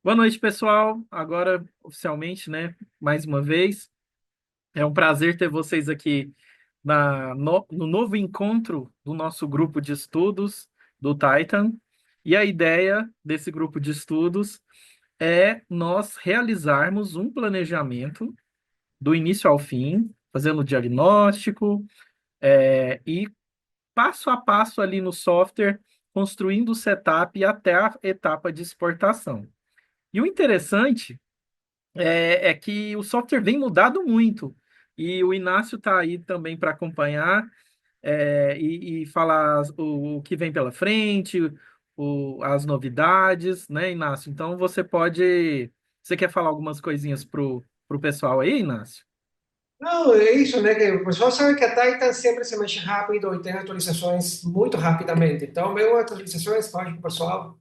Boa noite, pessoal. Agora, oficialmente, né? Mais uma vez, é um prazer ter vocês aqui no novo encontro do nosso grupo de estudos do Titan. E a ideia desse grupo de estudos é nós realizarmos um planejamento do início ao fim, fazendo o diagnóstico, e passo a passo ali no software, construindo o setup até a etapa de exportação. E o interessante é que o software vem mudado muito. E o Inácio está aí também para acompanhar e falar o que vem pela frente, as novidades, né, Inácio? Então você pode. Você quer falar algumas coisinhas pro pessoal aí, Inácio? Não, é isso, né? Que o pessoal sabe que a Titan sempre se mexe rápido e tem atualizações muito rapidamente. Então, vem atualizações, acho que o pessoal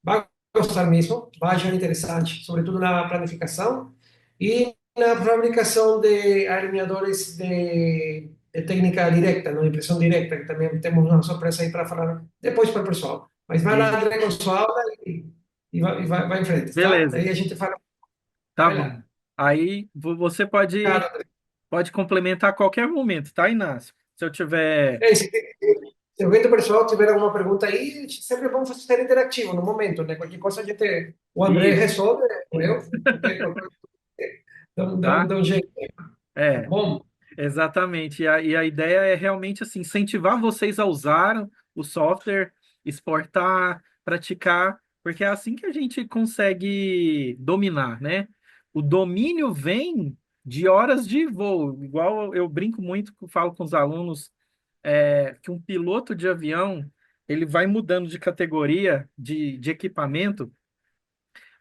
vai gostar mesmo, vai achar interessante, sobretudo na planificação e na fabricação de alinhadores de técnica direta, não, impressão direta, que também temos uma surpresa aí para falar depois para o pessoal. Mas vai lá, E, direto com a sua aula vai em frente, tá? beleza, Daí a gente fala, tá vai bom. lá. Aí você pode complementar a qualquer momento, tá, Inácio? Se eu tiver. É, se alguém do pessoal tiver alguma pergunta aí, sempre vamos fazer interativo no momento, né? Qualquer coisa a gente, o André Isso, resolve, ou eu, qualquer tá? dá um jeito, tá É. bom? Exatamente. E a ideia é realmente assim, incentivar vocês a usar o software, exportar, praticar, porque é assim que a gente consegue dominar, né? O domínio vem de horas de voo. Igual eu brinco muito, falo com os alunos, que um piloto de avião ele vai mudando de categoria de equipamento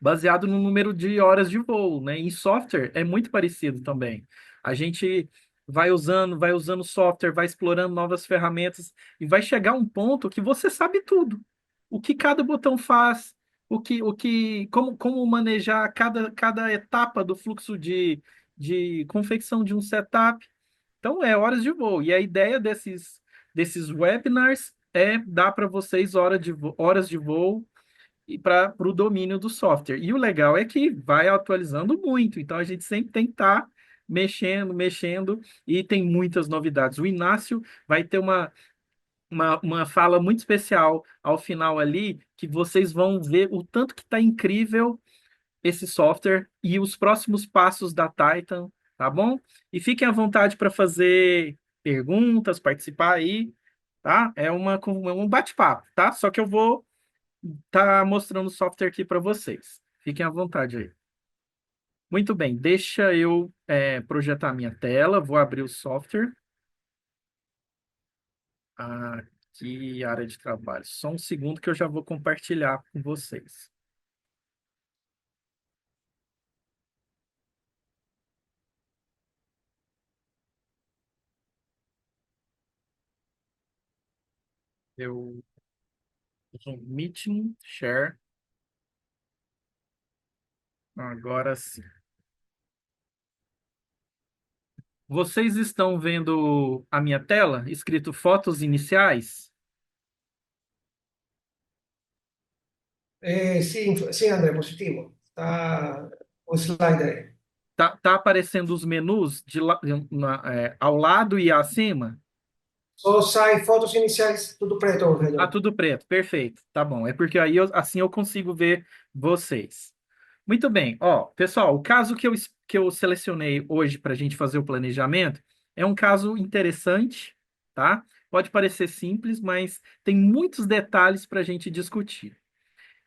baseado no número de horas de voo, né? Em software é muito parecido também. A gente vai usando software, vai explorando novas ferramentas e vai chegar um ponto que você sabe tudo. O que cada botão faz, como manejar cada etapa do fluxo de confecção de um setup. Então, é horas de voo. E a ideia desses webinars é dar para vocês horas de voo e para o domínio do software. E o legal é que vai atualizando muito, então a gente sempre tem que estar mexendo, mexendo, e tem muitas novidades. O Inácio vai ter uma fala muito especial ao final ali, que vocês vão ver o tanto que está incrível esse software e os próximos passos da Titan, tá bom? E fiquem à vontade para fazer perguntas, participar aí, tá? É um bate-papo, tá? Só que eu vou tá mostrando o software aqui para vocês. Fiquem à vontade aí. Muito bem, deixa eu projetar minha tela. Vou abrir o software. Aqui, área de trabalho. Só um segundo que eu já vou compartilhar com vocês. Eu Zoom Meeting, Share. Agora sim. Vocês estão vendo a minha tela, escrito fotos iniciais? Sim, sim, André, positivo. Tá o slide aí. Tá aparecendo os menus ao lado e acima? Só sai fotos iniciais, tudo preto ao Ah, redor. tudo preto, perfeito. Tá bom. É porque aí assim eu consigo ver vocês. Muito bem. Ó, pessoal, o caso que eu selecionei hoje para a gente fazer o planejamento é um caso interessante, tá? Pode parecer simples, mas tem muitos detalhes para a gente discutir.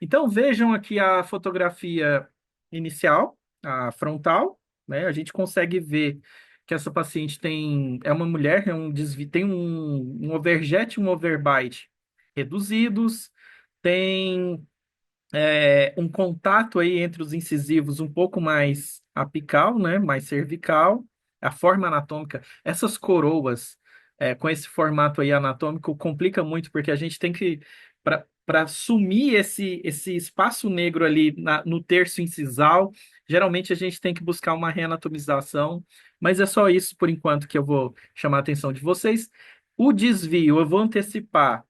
Então vejam aqui a fotografia inicial, a frontal, né? A gente consegue ver que essa paciente é uma mulher, tem um overjet e um overbite reduzidos, tem um contato aí entre os incisivos um pouco mais apical, né? Mais cervical, a forma anatômica, essas coroas com esse formato aí anatômico complica muito porque a gente tem que para sumir esse espaço negro ali no terço incisal, geralmente a gente tem que buscar uma reanatomização, mas é só isso por enquanto que eu vou chamar a atenção de vocês. O desvio, eu vou antecipar.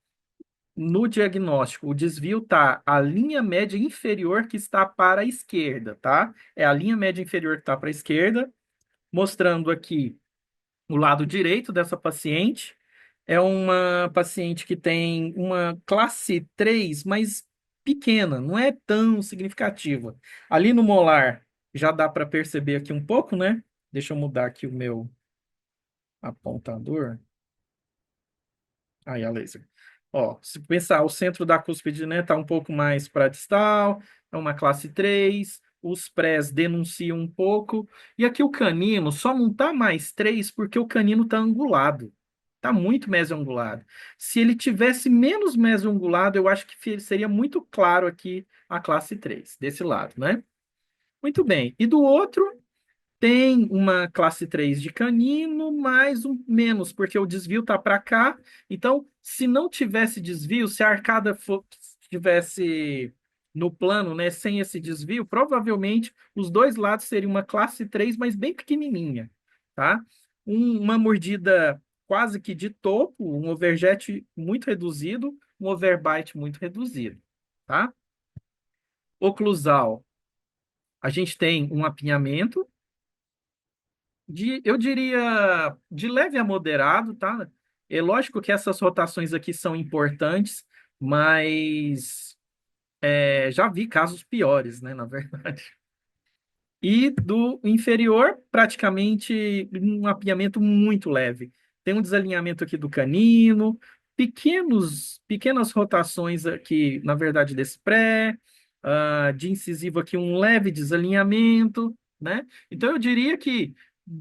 no diagnóstico, o desvio está a linha média inferior que está para a esquerda, tá? É a linha média inferior que está para a esquerda, mostrando aqui o lado direito dessa paciente. É uma paciente que tem uma classe 3, mas pequena, não é tão significativa. Ali no molar já dá para perceber aqui um pouco, né? Deixa eu mudar aqui o meu apontador. Aí, a laser. Ó, se pensar, o centro da cúspide, né, tá um pouco mais para distal, é uma classe 3. Os prés denunciam um pouco, e aqui o canino só não tá mais 3 porque o canino tá angulado. Tá muito mesoangulado. Se ele tivesse menos mesoangulado, eu acho que seria muito claro aqui a classe 3 desse lado, né? Muito bem. E do outro, tem uma classe 3 de canino, mais um menos, porque o desvio está para cá. Então, se não tivesse desvio, se a arcada tivesse no plano, né, sem esse desvio, provavelmente os dois lados seriam uma classe 3, mas bem pequenininha, tá? Uma mordida quase que de topo, um overjet muito reduzido, um overbite muito reduzido, tá? Oclusal, a gente tem um apinhamento, eu diria, de leve a moderado, tá? É lógico que essas rotações aqui são importantes, mas já vi casos piores, né, na verdade. E do inferior, praticamente um apiamento muito leve. Tem um desalinhamento aqui do canino, pequenas rotações aqui, na verdade, desse pré, de incisivo aqui um leve desalinhamento, né? Então eu diria que,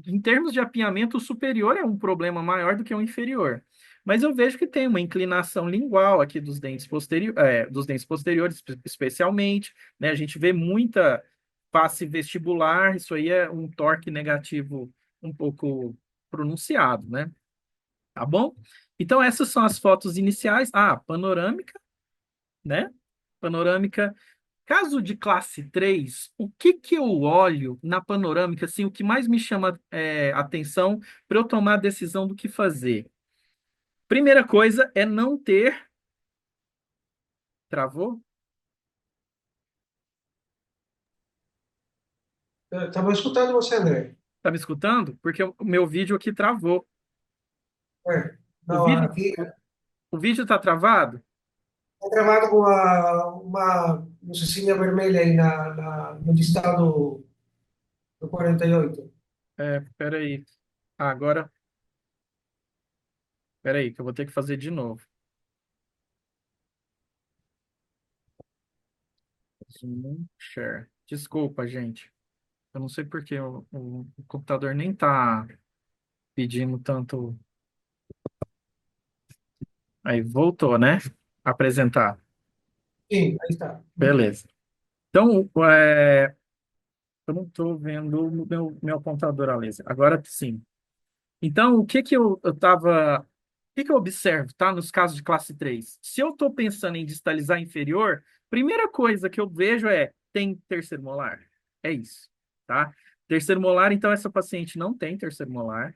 em termos de apinhamento, o superior é um problema maior do que o inferior. Mas eu vejo que tem uma inclinação lingual aqui dos dentes posteriores, especialmente, né? A gente vê muita passe vestibular, isso aí é um torque negativo um pouco pronunciado, né? Tá bom? Então, essas são as fotos iniciais. Ah, panorâmica, né? Panorâmica. Caso de classe 3, o que que eu olho na panorâmica, assim, o que mais me chama atenção para eu tomar a decisão do que fazer? Primeira coisa é não ter. Travou? Estava escutando você, André. Tá me escutando? Porque o meu vídeo aqui travou. É, O não, vídeo, aqui o vídeo tá travado? está gravado com uma luzinha vermelha aí no listado do 48. Peraí. Agora, peraí, que eu vou ter que fazer de novo. Zoom share. Desculpa, gente. Eu não sei por que o computador nem tá pedindo tanto. Aí, voltou, né? Apresentar. Sim, aí está. Beleza. Então, eu não estou vendo o meu computador a laser. Agora sim. Então, o que que eu tava. O que que eu observo, tá? Nos casos de classe 3? Se eu estou pensando em distalizar inferior, primeira coisa que eu vejo tem terceiro molar? É isso, tá? Terceiro molar, então essa paciente não tem terceiro molar.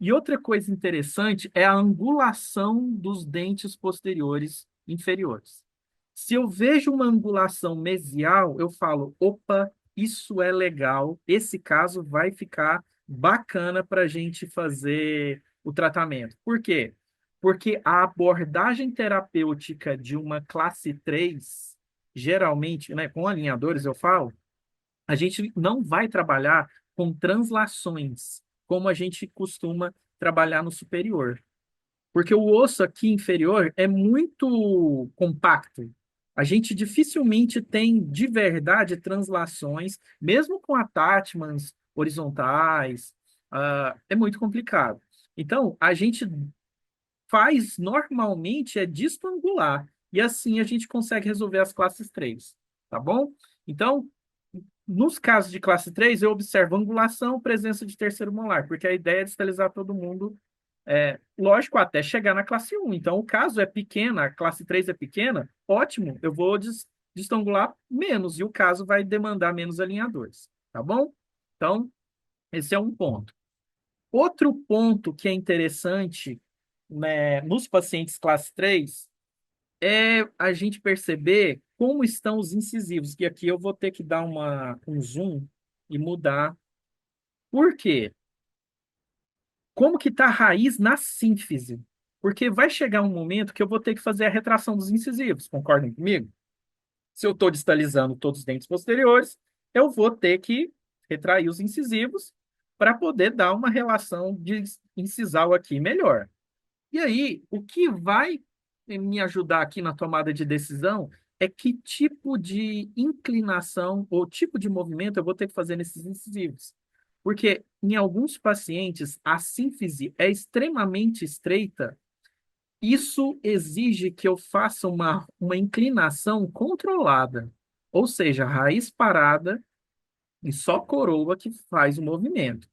E outra coisa interessante é a angulação dos dentes posteriores inferiores. Se eu vejo uma angulação mesial, eu falo, opa, isso é legal, esse caso vai ficar bacana para a gente fazer o tratamento. Por quê? Porque a abordagem terapêutica de uma classe 3 geralmente, né, com alinhadores eu falo, a gente não vai trabalhar com translações, como a gente costuma trabalhar no superior. Porque o osso aqui inferior é muito compacto. A gente dificilmente tem de verdade translações, mesmo com attachments horizontais, é muito complicado. Então, a gente faz normalmente disco angular, e assim a gente consegue resolver as classes 3, tá bom? Então, nos casos de classe 3 eu observo angulação, presença de terceiro molar, porque a ideia é distalizar todo mundo, lógico, até chegar na classe 1. Então, o caso é pequena, a classe 3 é pequena, ótimo, eu vou distangular menos, e o caso vai demandar menos alinhadores, tá bom? Então, esse é um ponto. Outro ponto que é interessante, né, nos pacientes classe 3 é a gente perceber como estão os incisivos, que aqui eu vou ter que dar um zoom e mudar. Por quê? Como que está a raiz na sínfise? Porque vai chegar um momento que eu vou ter que fazer a retração dos incisivos, concordam comigo? Se eu estou distalizando todos os dentes posteriores, eu vou ter que retrair os incisivos para poder dar uma relação de incisal aqui melhor. E aí, o que vai me ajudar aqui na tomada de decisão é que tipo de inclinação ou tipo de movimento eu vou ter que fazer nesses incisivos. Porque em alguns pacientes a sínfise é extremamente estreita. Isso exige que eu faça uma inclinação controlada, ou seja, raiz parada e só coroa que faz o movimento.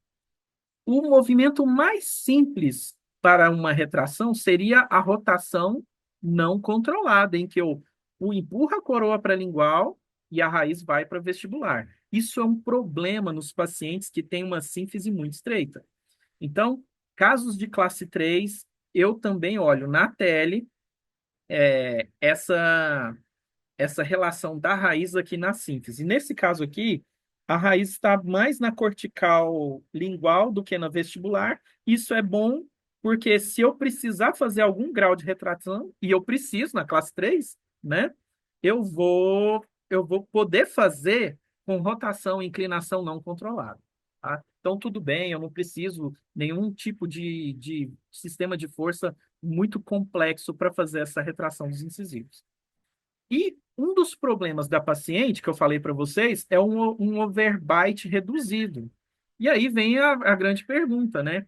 O movimento mais simples para uma retração seria a rotação não controlada, em que eu empurro a coroa para a lingual e a raiz vai para a vestibular. Isso é um problema nos pacientes que têm uma sínfise muito estreita. Então, casos de classe 3, eu também olho na tele essa relação da raiz aqui na síntese. Nesse caso aqui, a raiz está mais na cortical lingual do que na vestibular. Isso é bom porque se eu precisar fazer algum grau de retração, e eu preciso na classe 3, né? Eu vou poder fazer com rotação e inclinação não controlada. Tá? Então, tudo bem, eu não preciso nenhum tipo de sistema de força muito complexo para fazer essa retração dos incisivos. E um dos problemas da paciente, que eu falei para vocês, é um overbite reduzido. E aí vem a grande pergunta, né?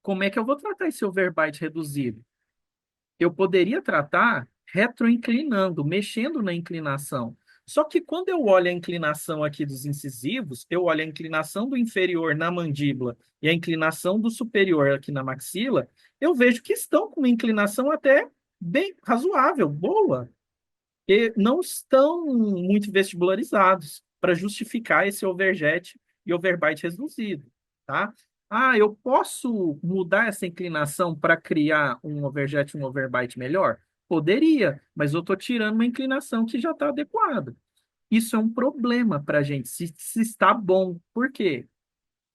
Como é que eu vou tratar esse overbite reduzido? Eu poderia tratar retroinclinando, mexendo na inclinação. Só que quando eu olho a inclinação aqui dos incisivos, eu olho a inclinação do inferior na mandíbula e a inclinação do superior aqui na maxila, eu vejo que estão com uma inclinação até bem razoável, boa e não estão muito vestibularizados para justificar esse overjet e overbite reduzido, tá? Ah, eu posso mudar essa inclinação para criar um overjet e um overbite melhor? Poderia, mas eu estou tirando uma inclinação que já está adequada. Isso é um problema para a gente, se está bom. Por quê?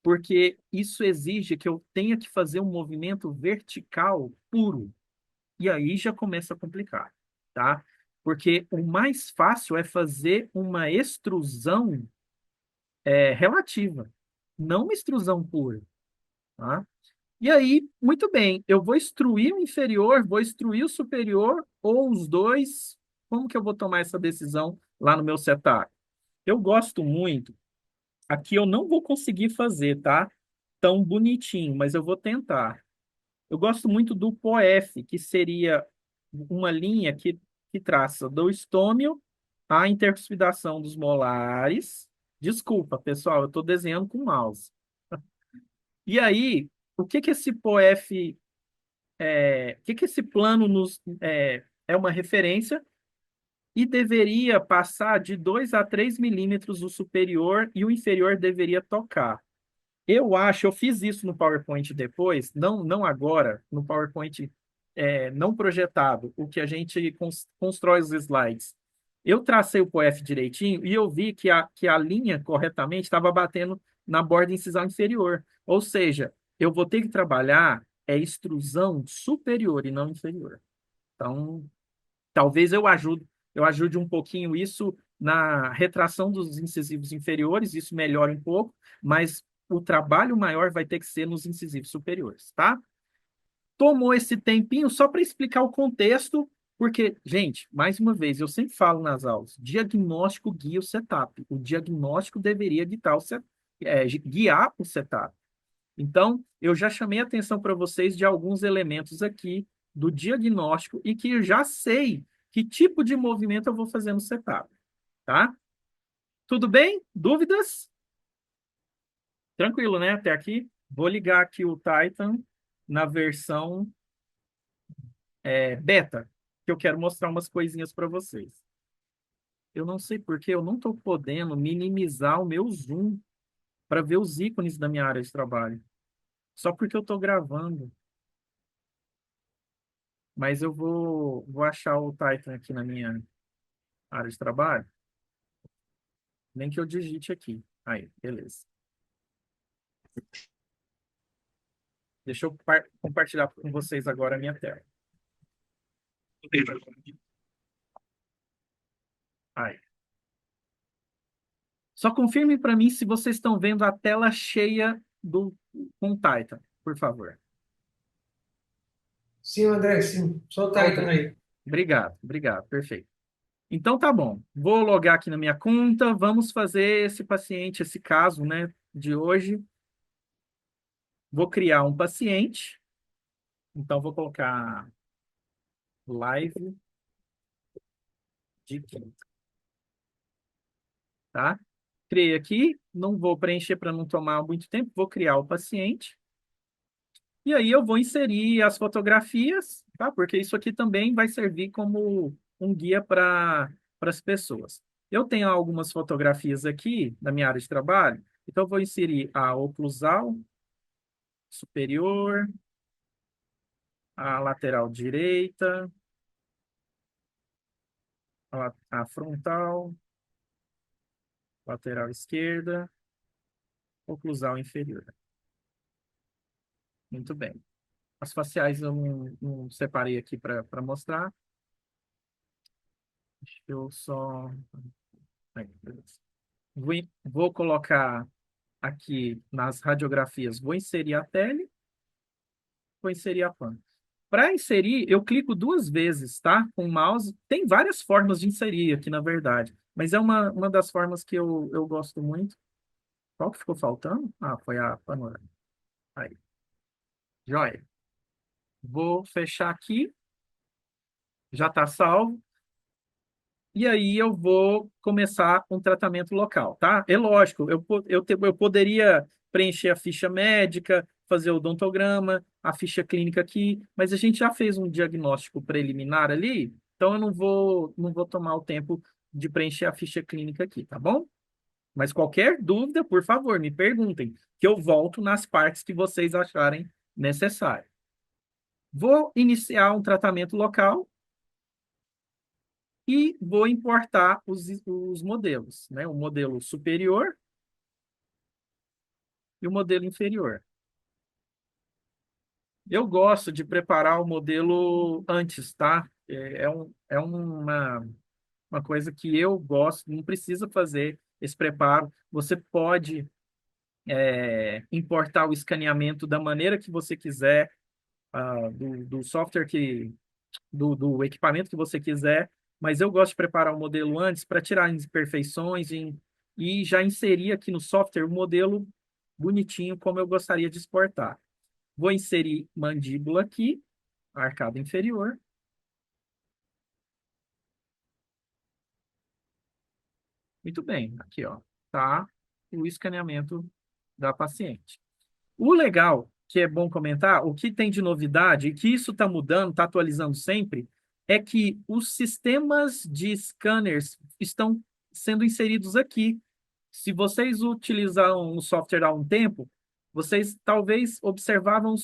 Porque isso exige que eu tenha que fazer um movimento vertical puro. E aí já começa a complicar, tá? Porque o mais fácil é fazer uma extrusão relativa, não uma extrusão pura, tá? E aí, muito bem, eu vou extruir o inferior, vou extruir o superior ou os dois. Como que eu vou tomar essa decisão lá no meu setup? Eu gosto muito, aqui eu não vou conseguir fazer, tá? Tão bonitinho, mas eu vou tentar. Eu gosto muito do POF, que seria uma linha que traça do estômio à intercuspidação dos molares. Desculpa, pessoal, eu estou desenhando com mouse. E aí, o que que esse POF, o que que esse plano é uma referência e deveria passar de 2 a 3 milímetros o superior e o inferior deveria tocar. Eu acho, eu fiz isso no PowerPoint depois, não agora, no PowerPoint não projetado, o que a gente constrói os slides. Eu tracei o POF direitinho e eu vi que a linha corretamente estava batendo na borda incisal inferior. Ou seja, eu vou ter que trabalhar extrusão superior e não inferior. Então, talvez eu ajude um pouquinho isso na retração dos incisivos inferiores, isso melhora um pouco, mas o trabalho maior vai ter que ser nos incisivos superiores, tá? Tomou esse tempinho só para explicar o contexto, porque, gente, mais uma vez, eu sempre falo nas aulas, diagnóstico guia o setup. O diagnóstico deveria guiar o setup. Então, eu já chamei a atenção para vocês de alguns elementos aqui do diagnóstico e que eu já sei que tipo de movimento eu vou fazer no setup, tá? Tudo bem? Dúvidas? Tranquilo, né? Até aqui. Vou ligar aqui o Titan na versão beta, que eu quero mostrar umas coisinhas para vocês. Eu não sei por que eu não estou podendo minimizar o meu zoom para ver os ícones da minha área de trabalho. Só porque eu estou gravando. mas eu vou achar o Titan aqui na minha área de trabalho, nem que eu digite aqui. Aí, beleza. Deixa eu compartilhar com vocês agora a minha tela. Aí. Só confirme para mim se vocês estão vendo a tela cheia do com o Titan, por favor. Sim, André, sim. Só o Titan Ok. aí. Obrigado, obrigado, perfeito. Então tá bom. Vou logar aqui na minha conta. Vamos fazer esse paciente, esse caso, né, de hoje. Vou criar um paciente. Então vou colocar live de quinta, tá? Criei aqui, não vou preencher para não tomar muito tempo. Vou criar o paciente. E aí eu vou inserir as fotografias, tá? Porque isso aqui também vai servir como um guia para as pessoas. Eu tenho algumas fotografias aqui na minha área de trabalho, então eu vou inserir a oclusal superior, a lateral direita, a frontal, lateral esquerda, oclusal inferior. Muito bem. As faciais eu não separei aqui para mostrar. Deixa eu só. Aí, beleza. Vou colocar aqui nas radiografias, vou inserir a tele, vou inserir a pan. Para inserir, eu clico duas vezes, tá? Com o mouse. Tem várias formas de inserir aqui, na verdade, mas é uma das formas que eu gosto muito. Qual que ficou faltando? Ah, foi a panorama. Aí, joia. Vou fechar aqui, já está salvo. E aí eu vou começar um tratamento local, tá? É lógico, eu poderia preencher a ficha médica, fazer o odontograma, a ficha clínica aqui, mas a gente já fez um diagnóstico preliminar ali, então eu não vou tomar o tempo de preencher a ficha clínica aqui, tá bom? Mas qualquer dúvida, por favor, me perguntem, que eu volto nas partes que vocês acharem necessário. Vou iniciar um tratamento local e vou importar os modelos, né? O modelo superior e o modelo inferior. Eu gosto de preparar o modelo antes, tá? É uma coisa que eu gosto, não precisa fazer esse preparo. Você pode importar o escaneamento da maneira que você quiser, do software do equipamento que você quiser, mas eu gosto de preparar o modelo antes para tirar as imperfeições e já inserir aqui no software o modelo bonitinho como eu gostaria de exportar. Vou inserir mandíbula aqui, arcada inferior. Muito bem, aqui ó, tá o escaneamento da paciente. O legal, que é bom comentar, o que tem de novidade, e que isso está mudando, está atualizando sempre, é que os sistemas de scanners estão sendo inseridos aqui. Se vocês utilizaram o software há um tempo, vocês talvez observavam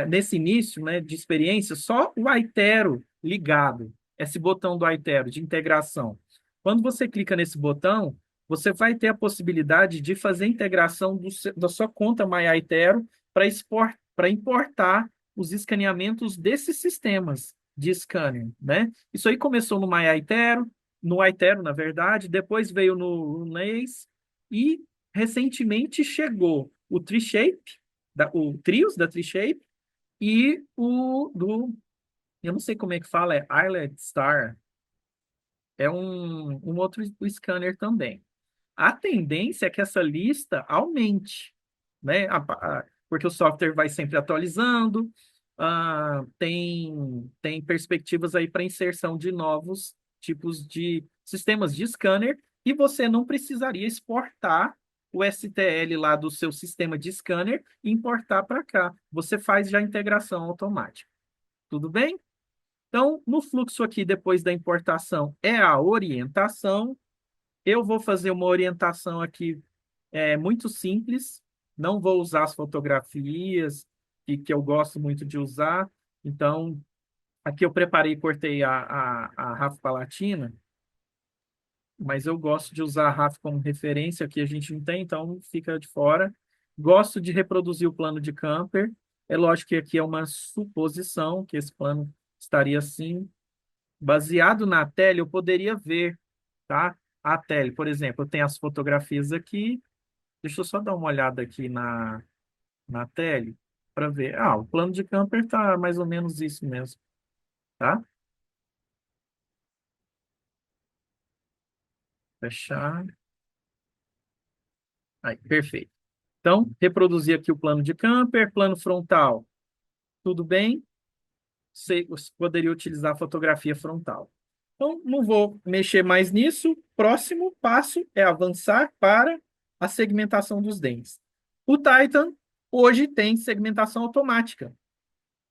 nesse início, né, de experiência só o Aitero ligado, esse botão do Aitero de integração. Quando você clica nesse botão, você vai ter a possibilidade de fazer a integração da sua conta MyAitero para importar os escaneamentos desses sistemas de scanner, né? Isso aí começou no MyAitero, no Aitero, na verdade, depois veio no Nace, e recentemente chegou o TreeShape, o Trios da TreeShape, e eu não sei como é que fala, é Islet Star, é um outro scanner também. A tendência é que essa lista aumente, né? Porque o software vai sempre atualizando, tem perspectivas aí para inserção de novos tipos de sistemas de scanner, e você não precisaria exportar o STL lá do seu sistema de scanner e importar para cá. Você faz já a integração automática. Tudo bem? Então, no fluxo aqui, depois da importação, é a orientação. Eu vou fazer uma orientação aqui muito simples, não vou usar as fotografias que eu gosto muito de usar, então Aqui eu preparei e cortei a RAF Palatina, mas eu gosto de usar a RAF como referência, aqui a gente não tem, então fica de fora. Gosto de reproduzir o plano de camper. É lógico que aqui é uma suposição que esse plano estaria assim. Baseado na tela, eu poderia ver, tá? A tela, por exemplo, eu tenho as fotografias aqui. Deixa eu só dar uma olhada aqui na tele para ver. Ah, o plano de camper tá mais ou menos isso mesmo, tá? Fechar. Aí, perfeito. Então, reproduzir aqui o plano de camper, plano frontal. Tudo bem? Você poderia utilizar a fotografia frontal. Então, não vou mexer mais nisso. Próximo passo é avançar para a segmentação dos dentes. O Titan hoje tem segmentação automática.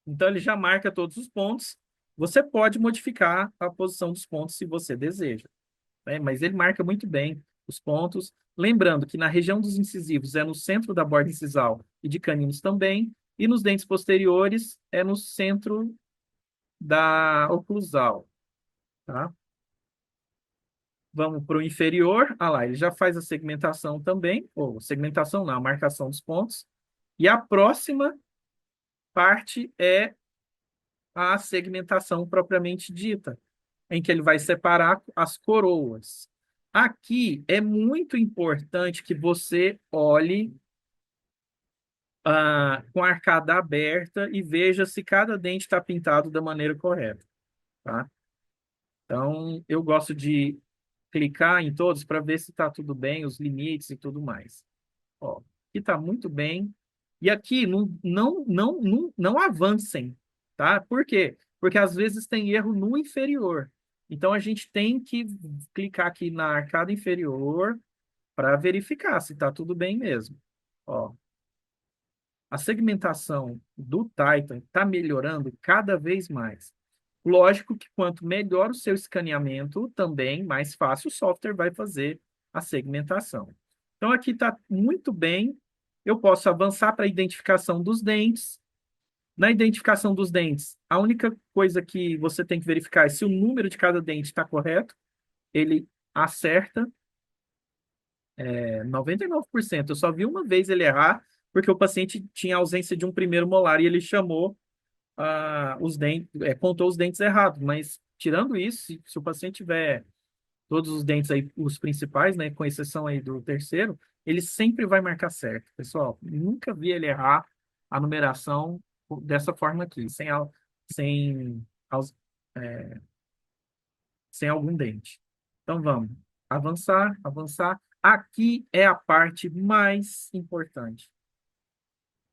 Então, ele já marca todos os pontos. Você pode modificar a posição dos pontos se você deseja, né? Mas ele marca muito bem os pontos. Lembrando que na região dos incisivos é no centro da borda incisal e de caninos também, e nos dentes posteriores é no centro da oclusal, tá? Vamos para o inferior. Ah lá, ele já faz a segmentação também, ou segmentação não, a marcação dos pontos. E a próxima parte é a segmentação propriamente dita, em que ele vai separar as coroas. Aqui é muito importante que você olhe com a arcada aberta e veja se cada dente está pintado da maneira correta, tá? Então, eu gosto de clicar em todos para ver se está tudo bem, os limites e tudo mais. Ó, aqui está muito bem. E aqui não avancem, tá? Por quê? Porque às vezes tem erro no inferior. Então a gente tem que clicar aqui na arcada inferior para verificar se está tudo bem mesmo. Ó, a segmentação do Titan está melhorando cada vez mais. Lógico que quanto melhor o seu escaneamento, também mais fácil o software vai fazer a segmentação. Então, aqui está muito bem. Eu posso avançar para a identificação dos dentes. Na identificação dos dentes, a única coisa que você tem que verificar é se o número de cada dente está correto. Ele acerta 99%. Eu só vi uma vez ele errar, porque o paciente tinha ausência de um primeiro molar e ele chamou os dentes, contou os dentes errados. Mas, tirando isso, se o paciente tiver todos os dentes aí, os principais, né, com exceção aí do terceiro, ele sempre vai marcar certo, pessoal. Nunca vi ele errar a numeração dessa forma aqui, sem, aus- é, sem algum dente. Então vamos avançar, avançar. Aqui é a parte mais importante,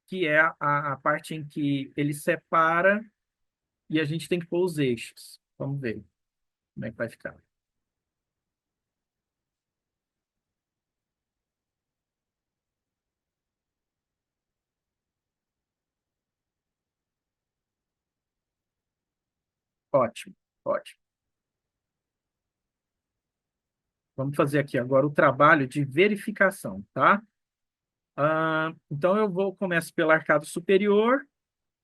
que é a parte em que ele separa e a gente tem que pôr os eixos. Vamos ver como é que vai ficar. Ótimo, ótimo. Vamos fazer aqui agora o trabalho de verificação, tá? Então eu começo pelo arcado superior.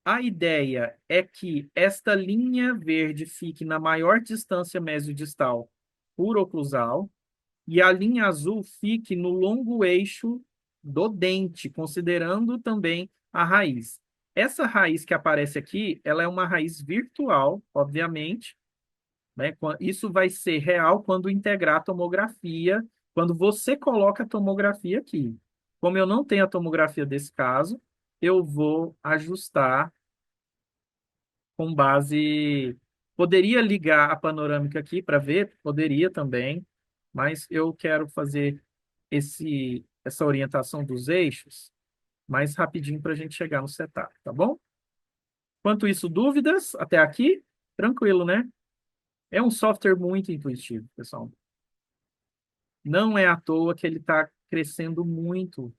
A ideia é que esta linha verde fique na maior distância mesiodistal por oclusal e a linha azul fique no longo eixo do dente, considerando também a raiz. Essa raiz que aparece aqui, ela é uma raiz virtual, obviamente, né? Isso vai ser real quando integrar a tomografia, quando você coloca a tomografia aqui. Como eu não tenho a tomografia desse caso, eu vou ajustar com base. Poderia ligar a panorâmica aqui para ver, poderia também, mas eu quero fazer essa orientação dos eixos mais rapidinho para a gente chegar no setup, tá bom? Enquanto isso, dúvidas até aqui? Tranquilo, né? É um software muito intuitivo, pessoal. Não é à toa que ele está crescendo muito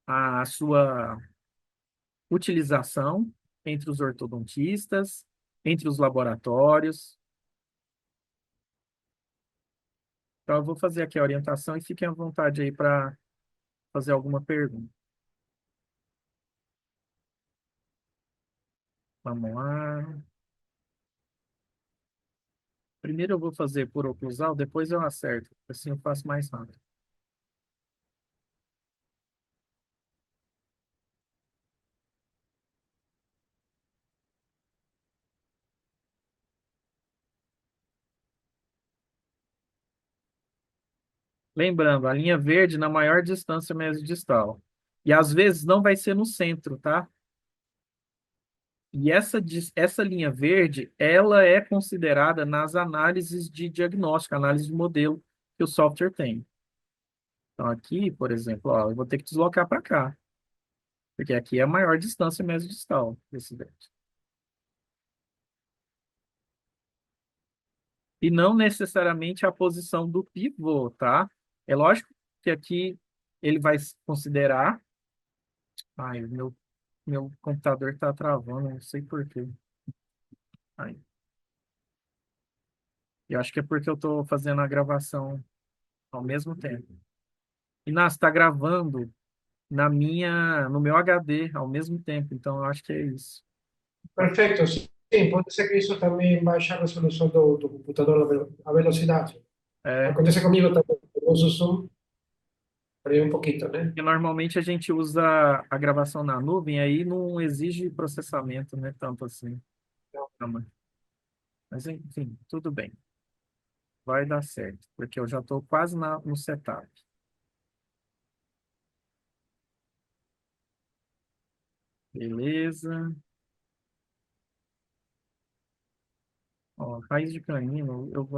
a sua utilização entre os ortodontistas, entre os laboratórios. Então, eu vou fazer aqui a orientação e fiquem à vontade aí para fazer alguma pergunta. Vamos lá. Primeiro eu vou fazer por oclusal, depois eu acerto. Assim eu faço mais rápido. Lembrando, a linha verde na maior distância mesodistal. E às vezes não vai ser no centro, tá? E essa linha verde, ela é considerada nas análises de diagnóstico, análise de modelo que o software tem. Então aqui, por exemplo, ó, eu vou ter que deslocar para cá, porque aqui é a maior distância mesodistal desse dente. E não necessariamente a posição do pivô, tá? É lógico que aqui ele vai considerar. Ai, meu computador está travando, não sei por quê. Ai, eu acho que é porque eu estou fazendo a gravação ao mesmo tempo. Inácio, está gravando no meu HD ao mesmo tempo, então eu acho que é isso. Perfeito, sim, pode ser que isso também baixe a resolução do computador, a velocidade. É, Acontece comigo também, eu uso Zoom, freio um pouquinho, né? e normalmente a gente usa a gravação na nuvem, aí não exige processamento, né? Tanto assim. Calma. Mas enfim, tudo bem. Vai dar certo, porque eu já estou quase no setup. Beleza. Ó, raiz de canino, eu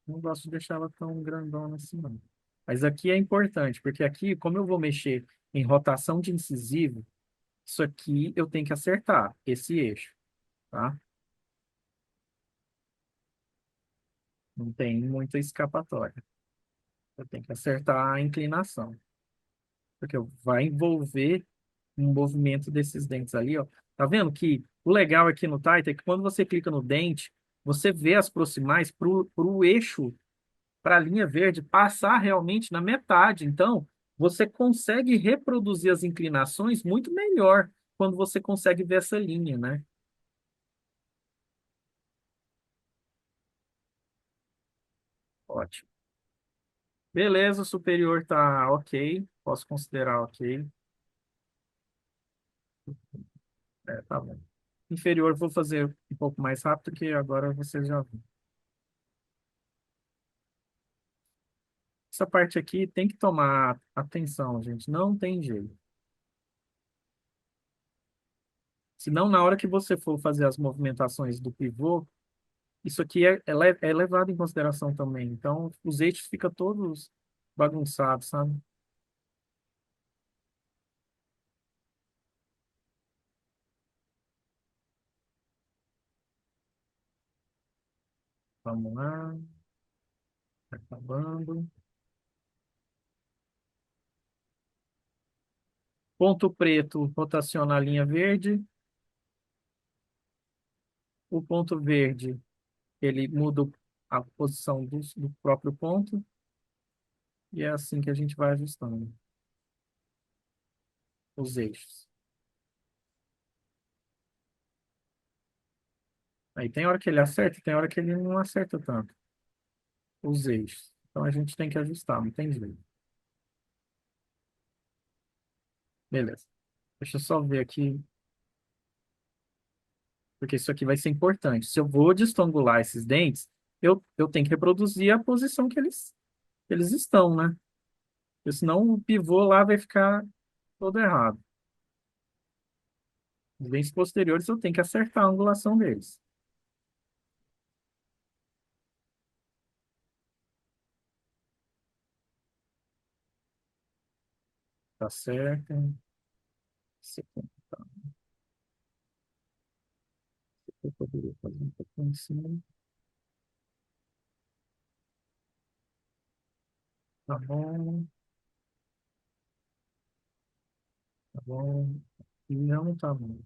não gosto de deixar ela tão grandona assim, não. Mas aqui é importante, porque aqui, como eu vou mexer em rotação de incisivo, isso aqui eu tenho que acertar, esse eixo, tá? Não tem muita escapatória. Eu tenho que acertar a inclinação, porque vai envolver um movimento desses dentes ali, ó. Tá vendo que o legal aqui no Titan é que quando você clica no dente, você vê as proximais pro eixo, para a linha verde passar realmente na metade. Então, você consegue reproduzir as inclinações muito melhor quando você consegue ver essa linha, né? Ótimo. Beleza, o superior tá ok. Posso considerar ok. É, tá bom. Inferior, vou fazer um pouco mais rápido, que agora você já viu. Essa parte aqui tem que tomar atenção, gente. Não tem jeito. Senão, na hora que você for fazer as movimentações do pivô, isso aqui é levado em consideração também. Então, os eixos ficam todos bagunçados, sabe? Vamos lá, tá acabando. Ponto preto rotaciona a linha verde. O ponto verde, ele muda a posição do próprio ponto. E é assim que a gente vai ajustando os eixos. Aí tem hora que ele acerta, tem hora que ele não acerta tanto os eixos. Então a gente tem que ajustar, não tem jeito. Beleza. Deixa eu só ver aqui, porque isso aqui vai ser importante. Se eu vou destangular esses dentes, eu tenho que reproduzir a posição que eles estão, né? Porque senão o pivô lá vai ficar todo errado. Os dentes posteriores eu tenho que acertar a angulação deles. Tá certo? Tá. Eu poderia fazer um pouquinho em cima. Tá bom, tá bom. E não tá bom.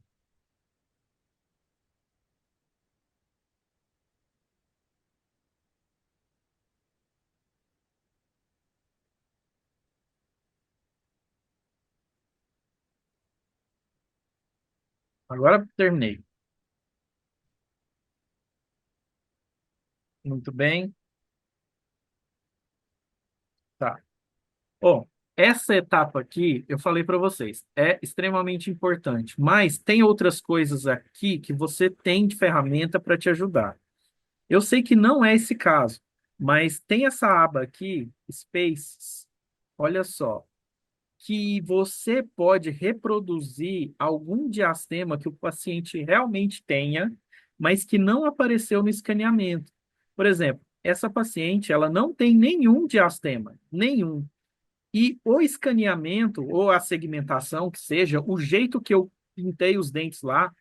Agora terminei. Muito bem. Tá. Bom, essa etapa aqui, eu falei para vocês, é extremamente importante, mas tem outras coisas aqui que você tem de ferramenta para te ajudar. Eu sei que não é esse caso, mas tem essa aba aqui, Spaces, olha só, que você pode reproduzir algum diastema que o paciente realmente tenha, mas que não apareceu no escaneamento. Por exemplo, essa paciente, ela não tem nenhum diastema, nenhum. E o escaneamento ou a segmentação, que seja, o jeito que eu pintei os dentes lá,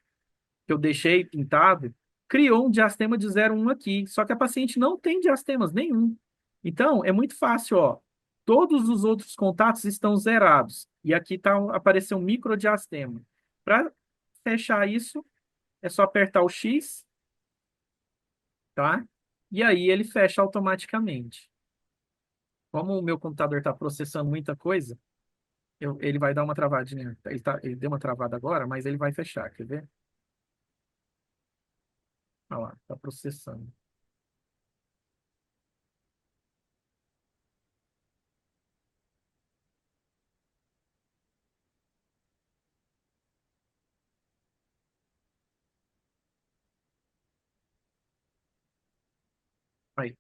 que eu deixei pintado, criou um diastema de 0,1 aqui. Só que a paciente não tem diastemas nenhum. Então, é muito fácil, ó. Todos os outros contatos estão zerados. E aqui tá, apareceu um microdiastema. Para fechar isso, é só apertar o X, tá? E aí ele fecha automaticamente. Como o meu computador está processando muita coisa, ele vai dar uma travadinha. Ele deu uma travada agora, mas ele vai fechar. Quer ver? Olha lá, está processando. Aí.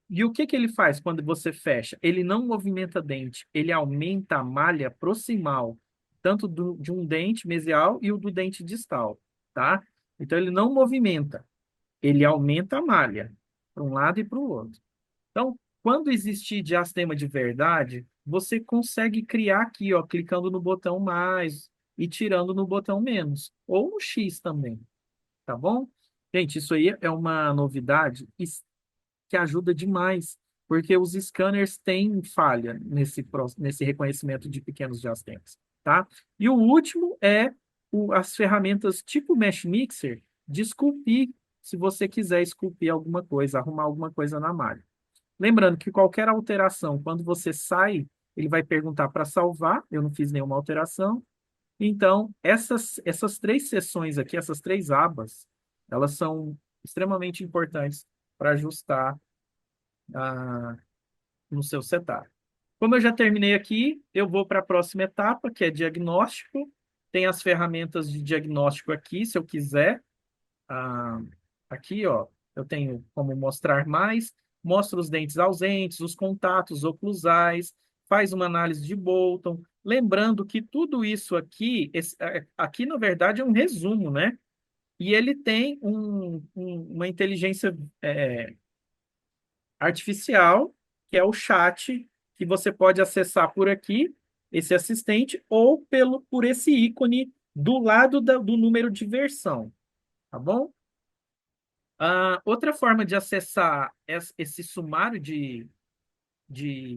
E o que que ele faz quando você fecha? Ele não movimenta dente, ele aumenta a malha proximal, tanto de um dente mesial e o do dente distal, tá? Então ele não movimenta, ele aumenta a malha para um lado e para o outro. Então, quando existir diastema de verdade, você consegue criar aqui, ó, clicando no botão mais e tirando no botão menos, ou no X também, tá bom? Gente, isso aí é uma novidade que ajuda demais, porque os scanners têm falha nesse reconhecimento de pequenos diastemas, tá? E o último é as ferramentas tipo Mesh Mixer de esculpir, se você quiser esculpir alguma coisa, arrumar alguma coisa na malha. Lembrando que qualquer alteração, quando você sai, ele vai perguntar para salvar, eu não fiz nenhuma alteração. Então, essas três seções aqui, essas três abas, elas são extremamente importantes para ajustar ah, no seu setup. Como eu já terminei aqui, eu vou para a próxima etapa, que é diagnóstico. Tem as ferramentas de diagnóstico aqui, se eu quiser. Ah, aqui, ó, eu tenho como mostrar mais. Mostra os dentes ausentes, os contatos oclusais, faz uma análise de Bolton. Lembrando que tudo isso aqui, aqui na verdade é um resumo, né? E ele tem uma inteligência artificial, que é o chat, que você pode acessar por aqui, esse assistente, ou por esse ícone do lado do número de versão, tá bom? Outra forma de acessar esse sumário de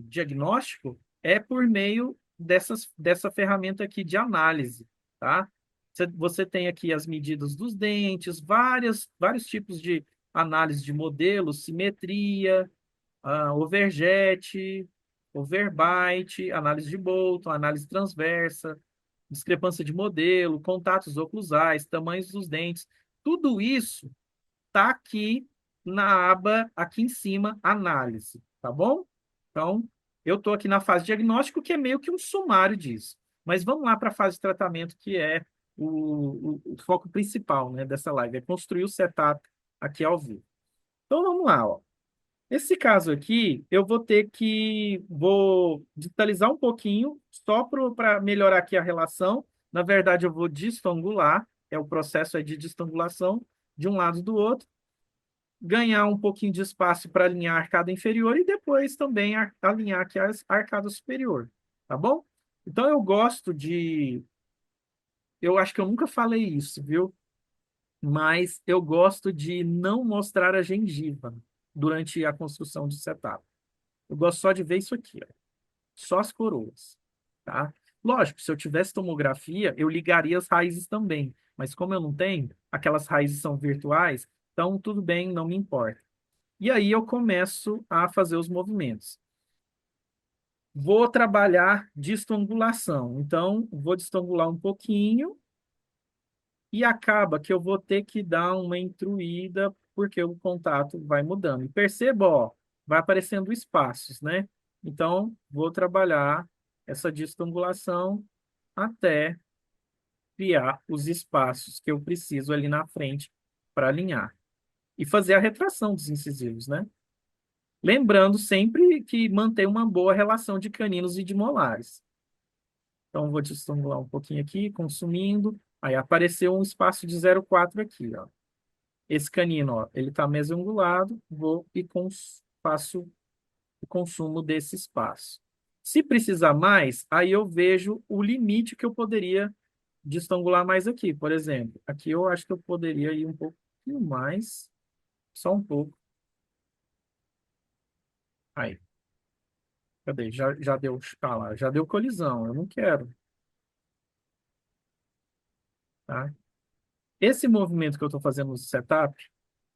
diagnóstico é por meio dessa ferramenta aqui de análise, tá? Você tem aqui as medidas dos dentes, vários tipos de análise de modelo, simetria, overjet, overbite, análise de Bolton, análise transversa, discrepância de modelo, contatos oclusais, tamanhos dos dentes. Tudo isso está aqui na aba, aqui em cima, análise, tá bom? Então, eu estou aqui na fase diagnóstico, que é meio que um sumário disso. Mas vamos lá para a fase de tratamento, que é o foco principal, né, dessa live, é construir o setup aqui ao vivo. Então, vamos lá, ó. Nesse caso aqui, vou digitalizar um pouquinho, só para melhorar aqui a relação. Na verdade, eu vou distangular, o processo é de distangulação de um lado do outro, ganhar um pouquinho de espaço para alinhar a arcada inferior e depois também alinhar aqui a arcada superior, tá bom? Então, eu acho que eu nunca falei isso, viu? Mas eu gosto de não mostrar a gengiva durante a construção do setup. Eu gosto só de ver isso aqui, ó. Só as coroas, tá? Lógico, se eu tivesse tomografia, eu ligaria as raízes também. Mas como eu não tenho, aquelas raízes são virtuais, então tudo bem, não me importa. E aí eu começo a fazer os movimentos. Vou trabalhar distangulação. Então, vou distangular um pouquinho e acaba que eu vou ter que dar uma intruída porque o contato vai mudando. E perceba, ó, vai aparecendo espaços, né? Então, vou trabalhar essa distangulação até criar os espaços que eu preciso ali na frente para alinhar. E fazer a retração dos incisivos, né? Lembrando sempre que manter uma boa relação de caninos e de molares. Então, vou destangular um pouquinho aqui, consumindo. Aí apareceu um espaço de 0,4 aqui, ó. Esse canino, ó, ele está mesangulado, vou e faço o consumo desse espaço. Se precisar mais, aí eu vejo o limite que eu poderia destangular mais aqui. Por exemplo, aqui eu acho que eu poderia ir um pouquinho mais, só um pouco. Aí, cadê? Já deu, ah lá, já deu colisão, eu não quero, tá? Esse movimento que eu estou fazendo no setup,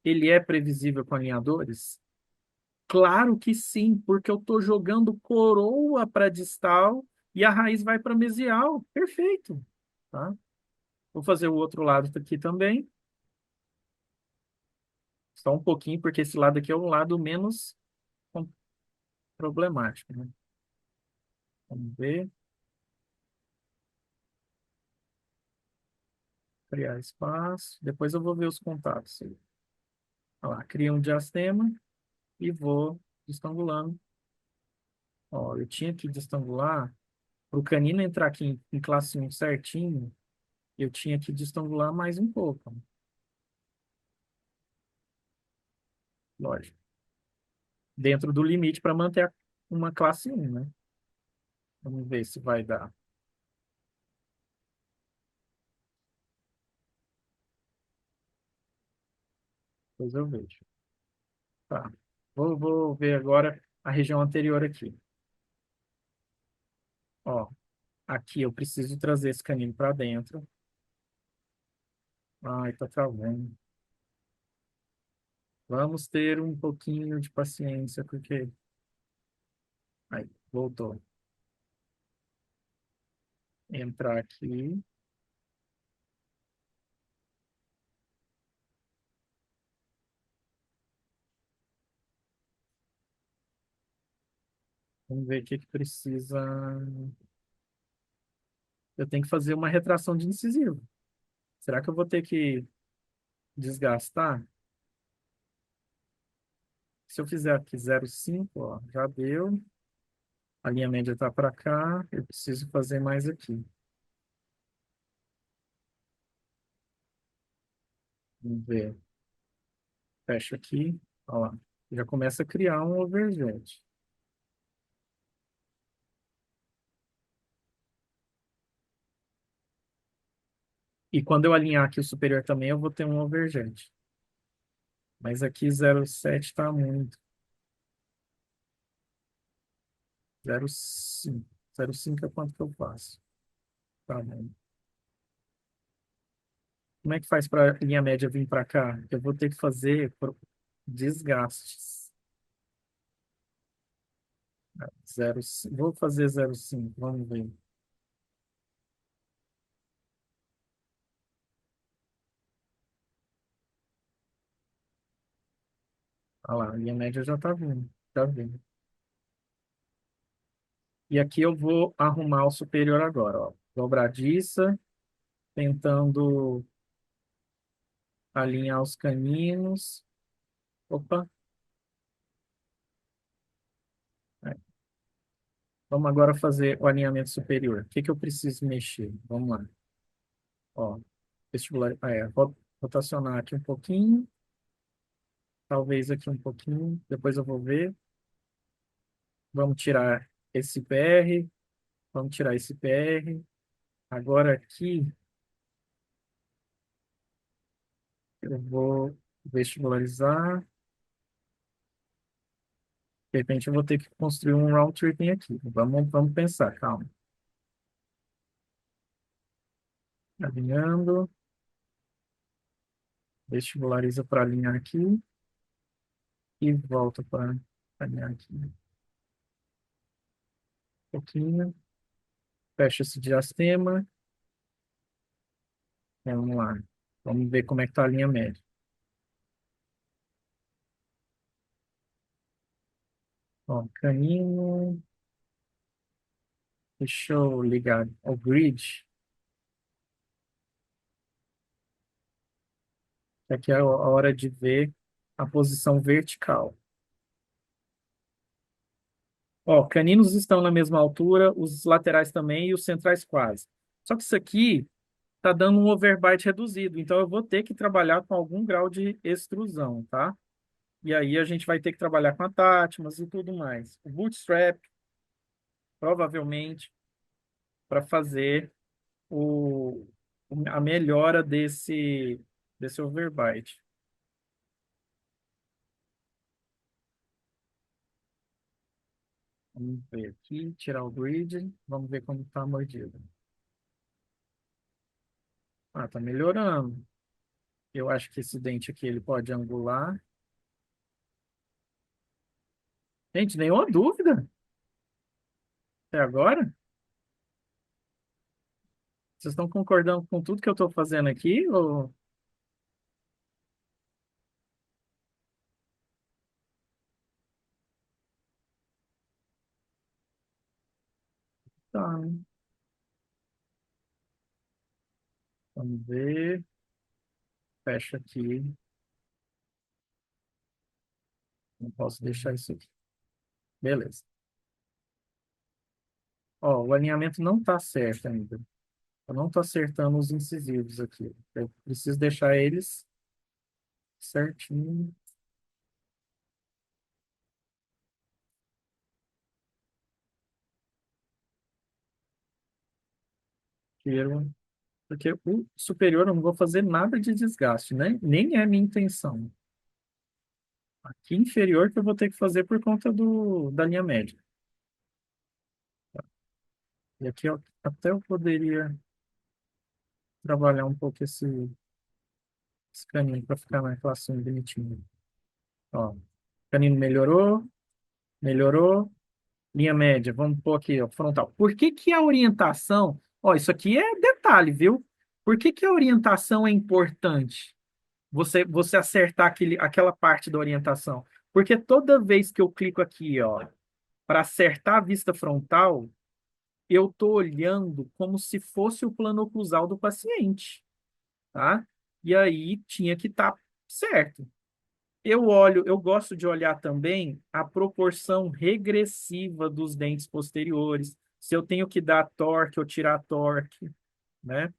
ele é previsível com alinhadores? Claro que sim, porque eu estou jogando coroa para distal e a raiz vai para mesial. Perfeito, tá? Vou fazer o outro lado aqui também. Só um pouquinho, porque esse lado aqui é o lado menos problemático, né? Vamos ver. Criar espaço. Depois eu vou ver os contatos. Olha lá, cria um diastema e vou destangulando. Ó, eu tinha que destangular. Para o canino entrar aqui em classe 1 certinho, eu tinha que destangular mais um pouco. Lógico. Dentro do limite para manter uma classe 1, né? Vamos ver se vai dar. Depois eu vejo. Tá. Vou ver agora a região anterior aqui. Ó, aqui eu preciso trazer esse canino para dentro. Ai, tá travando. Vamos ter um pouquinho de paciência, porque... Aí, voltou. Entrar aqui. Vamos ver o que que precisa. Eu tenho que fazer uma retração de incisivo. Será que eu vou ter que desgastar? Se eu fizer aqui 0,5, ó, já deu. A linha média está para cá. Eu preciso fazer mais aqui. Vamos ver. Fecha aqui. Ó lá. Já começa a criar um overjet. E quando eu alinhar aqui o superior também, eu vou ter um overjet. Mas aqui 0,7 está muito. 0,5. 0,5 é quanto que eu faço? Tá bom. Como é que faz para a linha média vir para cá? Eu vou ter que fazer desgastes. 0,5. Vou fazer 0,5. Vamos ver. Olha lá, a linha média já está vindo. Tá vindo. E aqui eu vou arrumar o superior agora, ó. Dobradiça, tentando alinhar os caninos. Opa. É. Vamos agora fazer o alinhamento superior. O que que eu preciso mexer? Vamos lá. Ó, vestibular, rotacionar aqui um pouquinho, talvez aqui um pouquinho, depois eu vou ver. Vamos tirar esse PR, vamos tirar esse PR. Agora aqui eu vou vestibularizar. De repente eu vou ter que construir um round tripping aqui. Vamos pensar, calma. Alinhando, vestibulariza para alinhar aqui e volta para alinhar aqui um pouquinho. Fecha esse diastema. Vamos lá. Vamos ver como é que está a linha média. Ó, canino. Deixa eu ligar o grid. Que aqui é a hora de ver a posição vertical. Ó, caninos estão na mesma altura, os laterais também e os centrais quase. Só que isso aqui está dando um overbite reduzido, então eu vou ter que trabalhar com algum grau de extrusão, tá? E aí a gente vai ter que trabalhar com a Tatmas e tudo mais. O bootstrap, provavelmente, para fazer o, a melhora desse overbite. Vamos ver aqui, tirar o grid, vamos ver como está a mordida. Ah, tá melhorando. Eu acho que esse dente aqui ele pode angular. Gente, nenhuma dúvida até agora. Vocês estão concordando com tudo que eu estou fazendo aqui? Ou... Tá, né? Vamos ver. Fecha aqui. Não posso deixar isso aqui. Beleza. Ó, o alinhamento não está certo ainda. Eu não estou acertando os incisivos aqui. Eu preciso deixar eles certinho. Porque o superior eu não vou fazer nada de desgaste, né? Nem é minha intenção. Aqui inferior que eu vou ter que fazer por conta da linha média. E aqui até eu poderia trabalhar um pouco esse canino para ficar na classe bonitinho. Ó, canino melhorou, melhorou. Linha média, vamos pôr aqui, ó, frontal. Por que que a orientação... Ó, isso aqui é detalhe, viu? Por que que a orientação é importante? Você acertar aquela parte da orientação. Porque toda vez que eu clico aqui, ó, para acertar a vista frontal, eu estou olhando como se fosse o plano oclusal do paciente, tá? E aí tinha que estar certo. Eu gosto de olhar também a proporção regressiva dos dentes posteriores. Se eu tenho que dar torque ou tirar torque, né?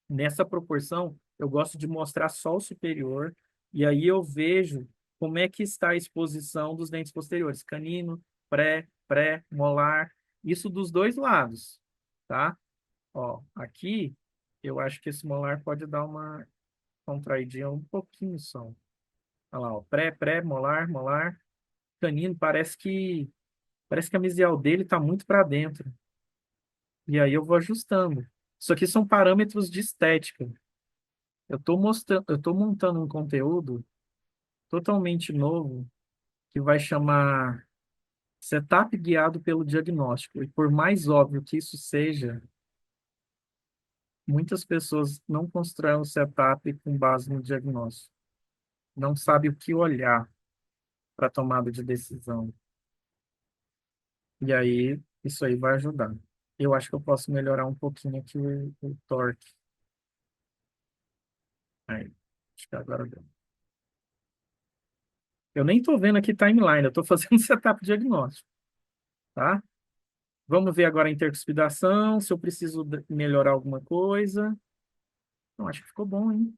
Nessa proporção, eu gosto de mostrar só o superior, e aí eu vejo como é que está a exposição dos dentes posteriores, canino, molar, isso dos dois lados, tá? Ó, aqui eu acho que esse molar pode dar uma contraidinha um pouquinho só. Olha lá, ó, molar, canino, parece que a mesial dele está muito para dentro. E aí eu vou ajustando. Isso aqui são parâmetros de estética. Eu estou montando um conteúdo totalmente novo que vai chamar Setup Guiado pelo Diagnóstico. E por mais óbvio que isso seja, muitas pessoas não constroem um setup com base no diagnóstico. Não sabe o que olhar para tomada de decisão. E aí, isso aí vai ajudar. Eu acho que eu posso melhorar um pouquinho aqui o torque. Aí, acho que agora deu. Eu nem estou vendo aqui timeline, eu estou fazendo setup diagnóstico, tá? Vamos ver agora a intercuspidação, se eu preciso melhorar alguma coisa. Não, acho que ficou bom, hein?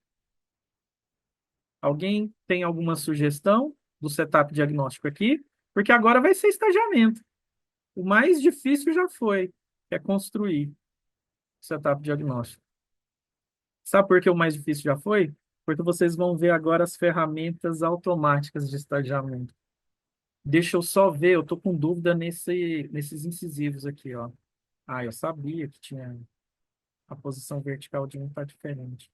Alguém tem alguma sugestão do setup diagnóstico aqui? Porque agora vai ser estagiamento. O mais difícil já foi, que é construir o setup diagnóstico. Sabe por que o mais difícil já foi? Porque vocês vão ver agora as ferramentas automáticas de estagiamento. Deixa eu só ver, eu estou com dúvida nesses incisivos aqui, ó. Ah, eu sabia que tinha a posição vertical de um tá diferente.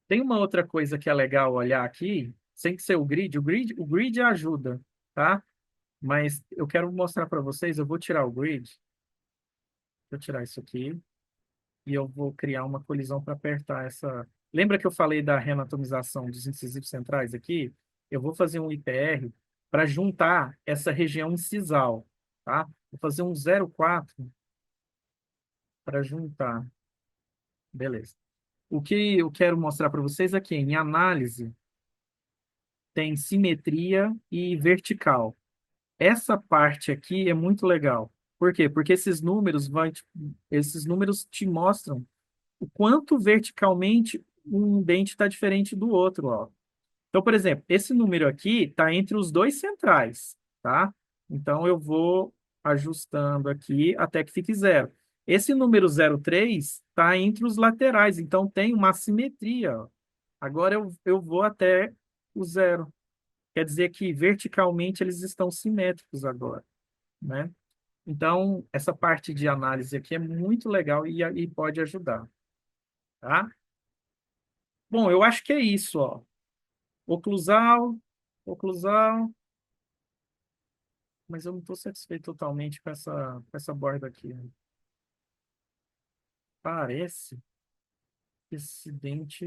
Tem uma outra coisa que é legal olhar aqui, sem que ser o grid ajuda, tá? Mas eu quero mostrar para vocês, eu vou tirar o grid, vou tirar isso aqui, e eu vou criar uma colisão para apertar essa. Lembra que eu falei da reanatomização dos incisivos centrais aqui? eu vou fazer um IPR para juntar essa região incisal, tá? Vou fazer um 0,4 para juntar. Beleza. O que eu quero mostrar para vocês aqui, em análise, tem simetria e vertical. Essa parte aqui é muito legal. Por quê? Porque esses números te mostram o quanto verticalmente um dente está diferente do outro, ó. Então, por exemplo, esse número aqui está entre os dois centrais, tá? Então, eu vou ajustando aqui até que fique zero. Esse número 0,3 está entre os laterais, então tem uma assimetria, ó. Agora eu vou até o zero. Quer dizer que verticalmente eles estão simétricos agora, né? Então, essa parte de análise aqui é muito legal e pode ajudar, tá? Bom, eu acho que é isso, ó. Oclusal, oclusal, mas eu não estou satisfeito totalmente com essa borda aqui, né? Parece que esse dente...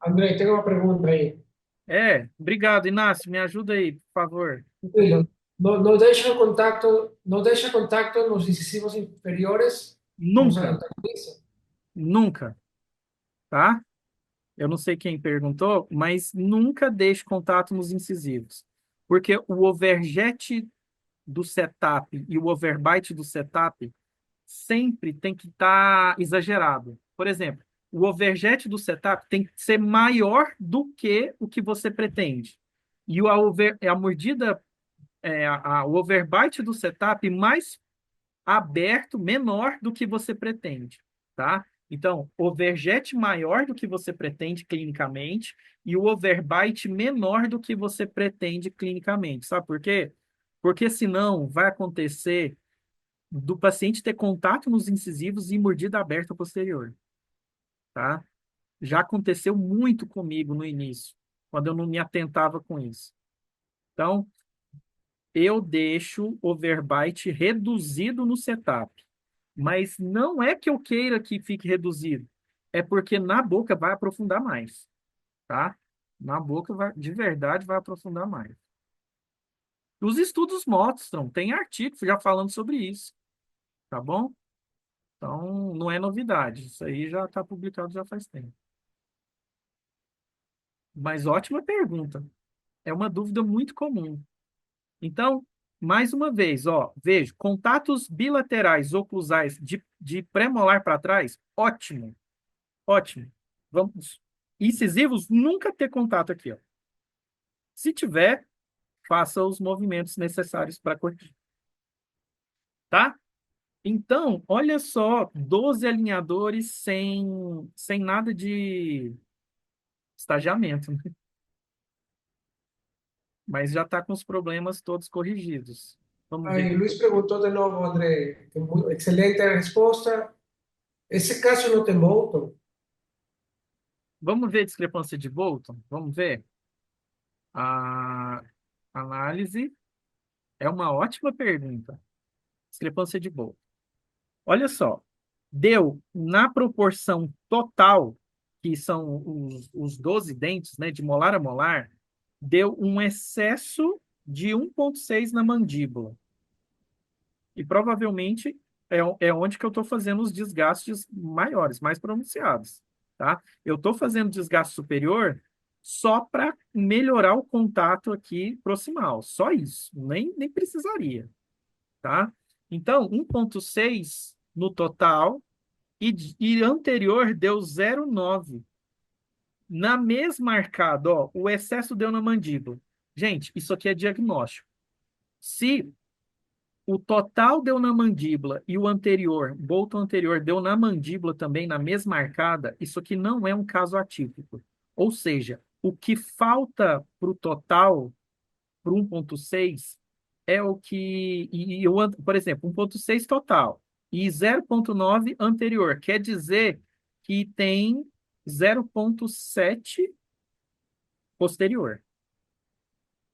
André, tengo una pregunta ahí. É, obrigado, Inácio, me ajuda aí, por favor. Tranquilo. No, no deja contacto en los incisivos inferiores con los Nunca, antagonistas. nunca, tá? Eu não sei quem perguntou, mas nunca deixe contato nos incisivos, porque o overjet do setup e o overbite do setup sempre tem que estar exagerado. Por exemplo, o overjet do setup tem que ser maior do que o que você pretende. E a mordida, o overbite do setup mais aberto, menor do que você pretende, tá? Então, overjet maior do que você pretende clinicamente e o overbite menor do que você pretende clinicamente. Sabe por quê? Porque senão vai acontecer do paciente ter contato nos incisivos e mordida aberta posterior, tá? Já aconteceu muito comigo no início, quando eu não me atentava com isso. Então, eu deixo o overbite reduzido no setup. Mas não é que eu queira que fique reduzido, é porque na boca vai aprofundar mais, tá? Na boca vai, de verdade vai aprofundar mais. Os estudos mostram, tem artigo já falando sobre isso, tá bom? Então, não é novidade, isso aí já está publicado já faz tempo. Mas ótima pergunta, é uma dúvida muito comum. Então, mais uma vez, ó, vejo, contatos bilaterais oclusais de premolar para trás, ótimo. Ótimo. Vamos. Incisivos, nunca ter contato aqui, ó. Se tiver, faça os movimentos necessários para corrigir, tá? Então, olha só, 12 alinhadores sem nada de estagiamento, né? Mas já está com os problemas todos corrigidos. Vamos ver. Ahí Luis preguntó de nuevo, André, que excelente respuesta. Ese caso no te monto. Vamos ver a discrepância de Bolton? Vamos ver. A análise é uma ótima pergunta. Discrepância de Bolton. Olha só, deu na proporção total, que são os 12 dentes, né, de molar a molar, deu um excesso de 1,6 na mandíbula. E provavelmente é onde que eu estou fazendo os desgastes maiores, mais pronunciados, tá? Eu estou fazendo desgaste superior só para melhorar o contato aqui proximal, só isso, nem precisaria, tá? Então, 1,6 no total e anterior deu 0,9. Na mesma arcada, ó, o excesso deu na mandíbula. Gente, isso aqui é diagnóstico. Se o total deu na mandíbula e o anterior, Bolton anterior, deu na mandíbula também, na mesma arcada, isso aqui não é um caso atípico. Ou seja, o que falta para o total, para o 1,6, é o que. Por exemplo, 1,6 total e 0,9 anterior. Quer dizer que tem 0,7 posterior,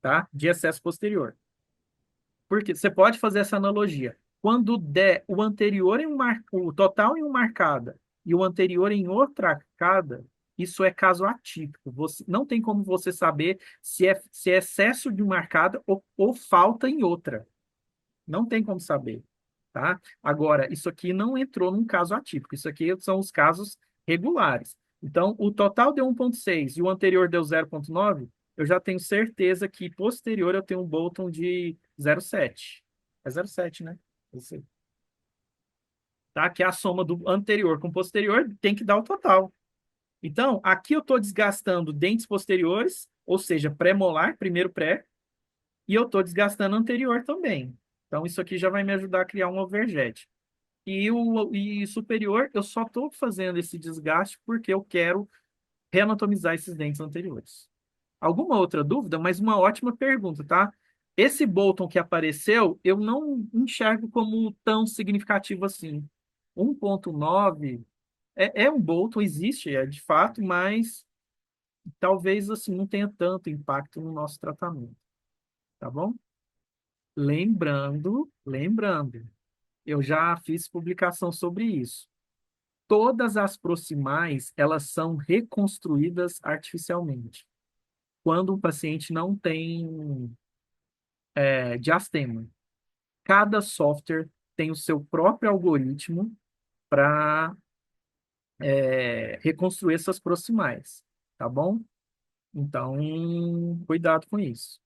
tá? De excesso posterior. Porque você pode fazer essa analogia. Quando der o anterior o total em uma arcada e o anterior em outra arcada, isso é caso atípico. Não tem como você saber se é excesso de uma arcada ou falta em outra. Não tem como saber, tá? Agora, isso aqui não entrou num caso atípico. Isso aqui são os casos regulares. Então, o total deu 1,6 e o anterior deu 0,9. Eu já tenho certeza que posterior eu tenho um Bolton de 0,7. É 0,7, né? Isso aí. Tá? Que é a soma do anterior com posterior tem que dar o total. Então, aqui eu estou desgastando dentes posteriores, ou seja, pré-molar, primeiro pré, e eu estou desgastando anterior também. Então, isso aqui já vai me ajudar a criar um overjet. E superior, eu só estou fazendo esse desgaste porque eu quero reanatomizar esses dentes anteriores. Alguma outra dúvida? Mas uma ótima pergunta, tá? Esse Bolton que apareceu, eu não enxergo como tão significativo assim. 1,9 é um Bolton, existe, é de fato, mas talvez assim não tenha tanto impacto no nosso tratamento, tá bom? Lembrando, eu já fiz publicação sobre isso. Todas as proximais, elas são reconstruídas artificialmente. Quando o paciente não tem diastema. Cada software tem o seu próprio algoritmo para reconstruir essas proximais, tá bom? Então, cuidado com isso.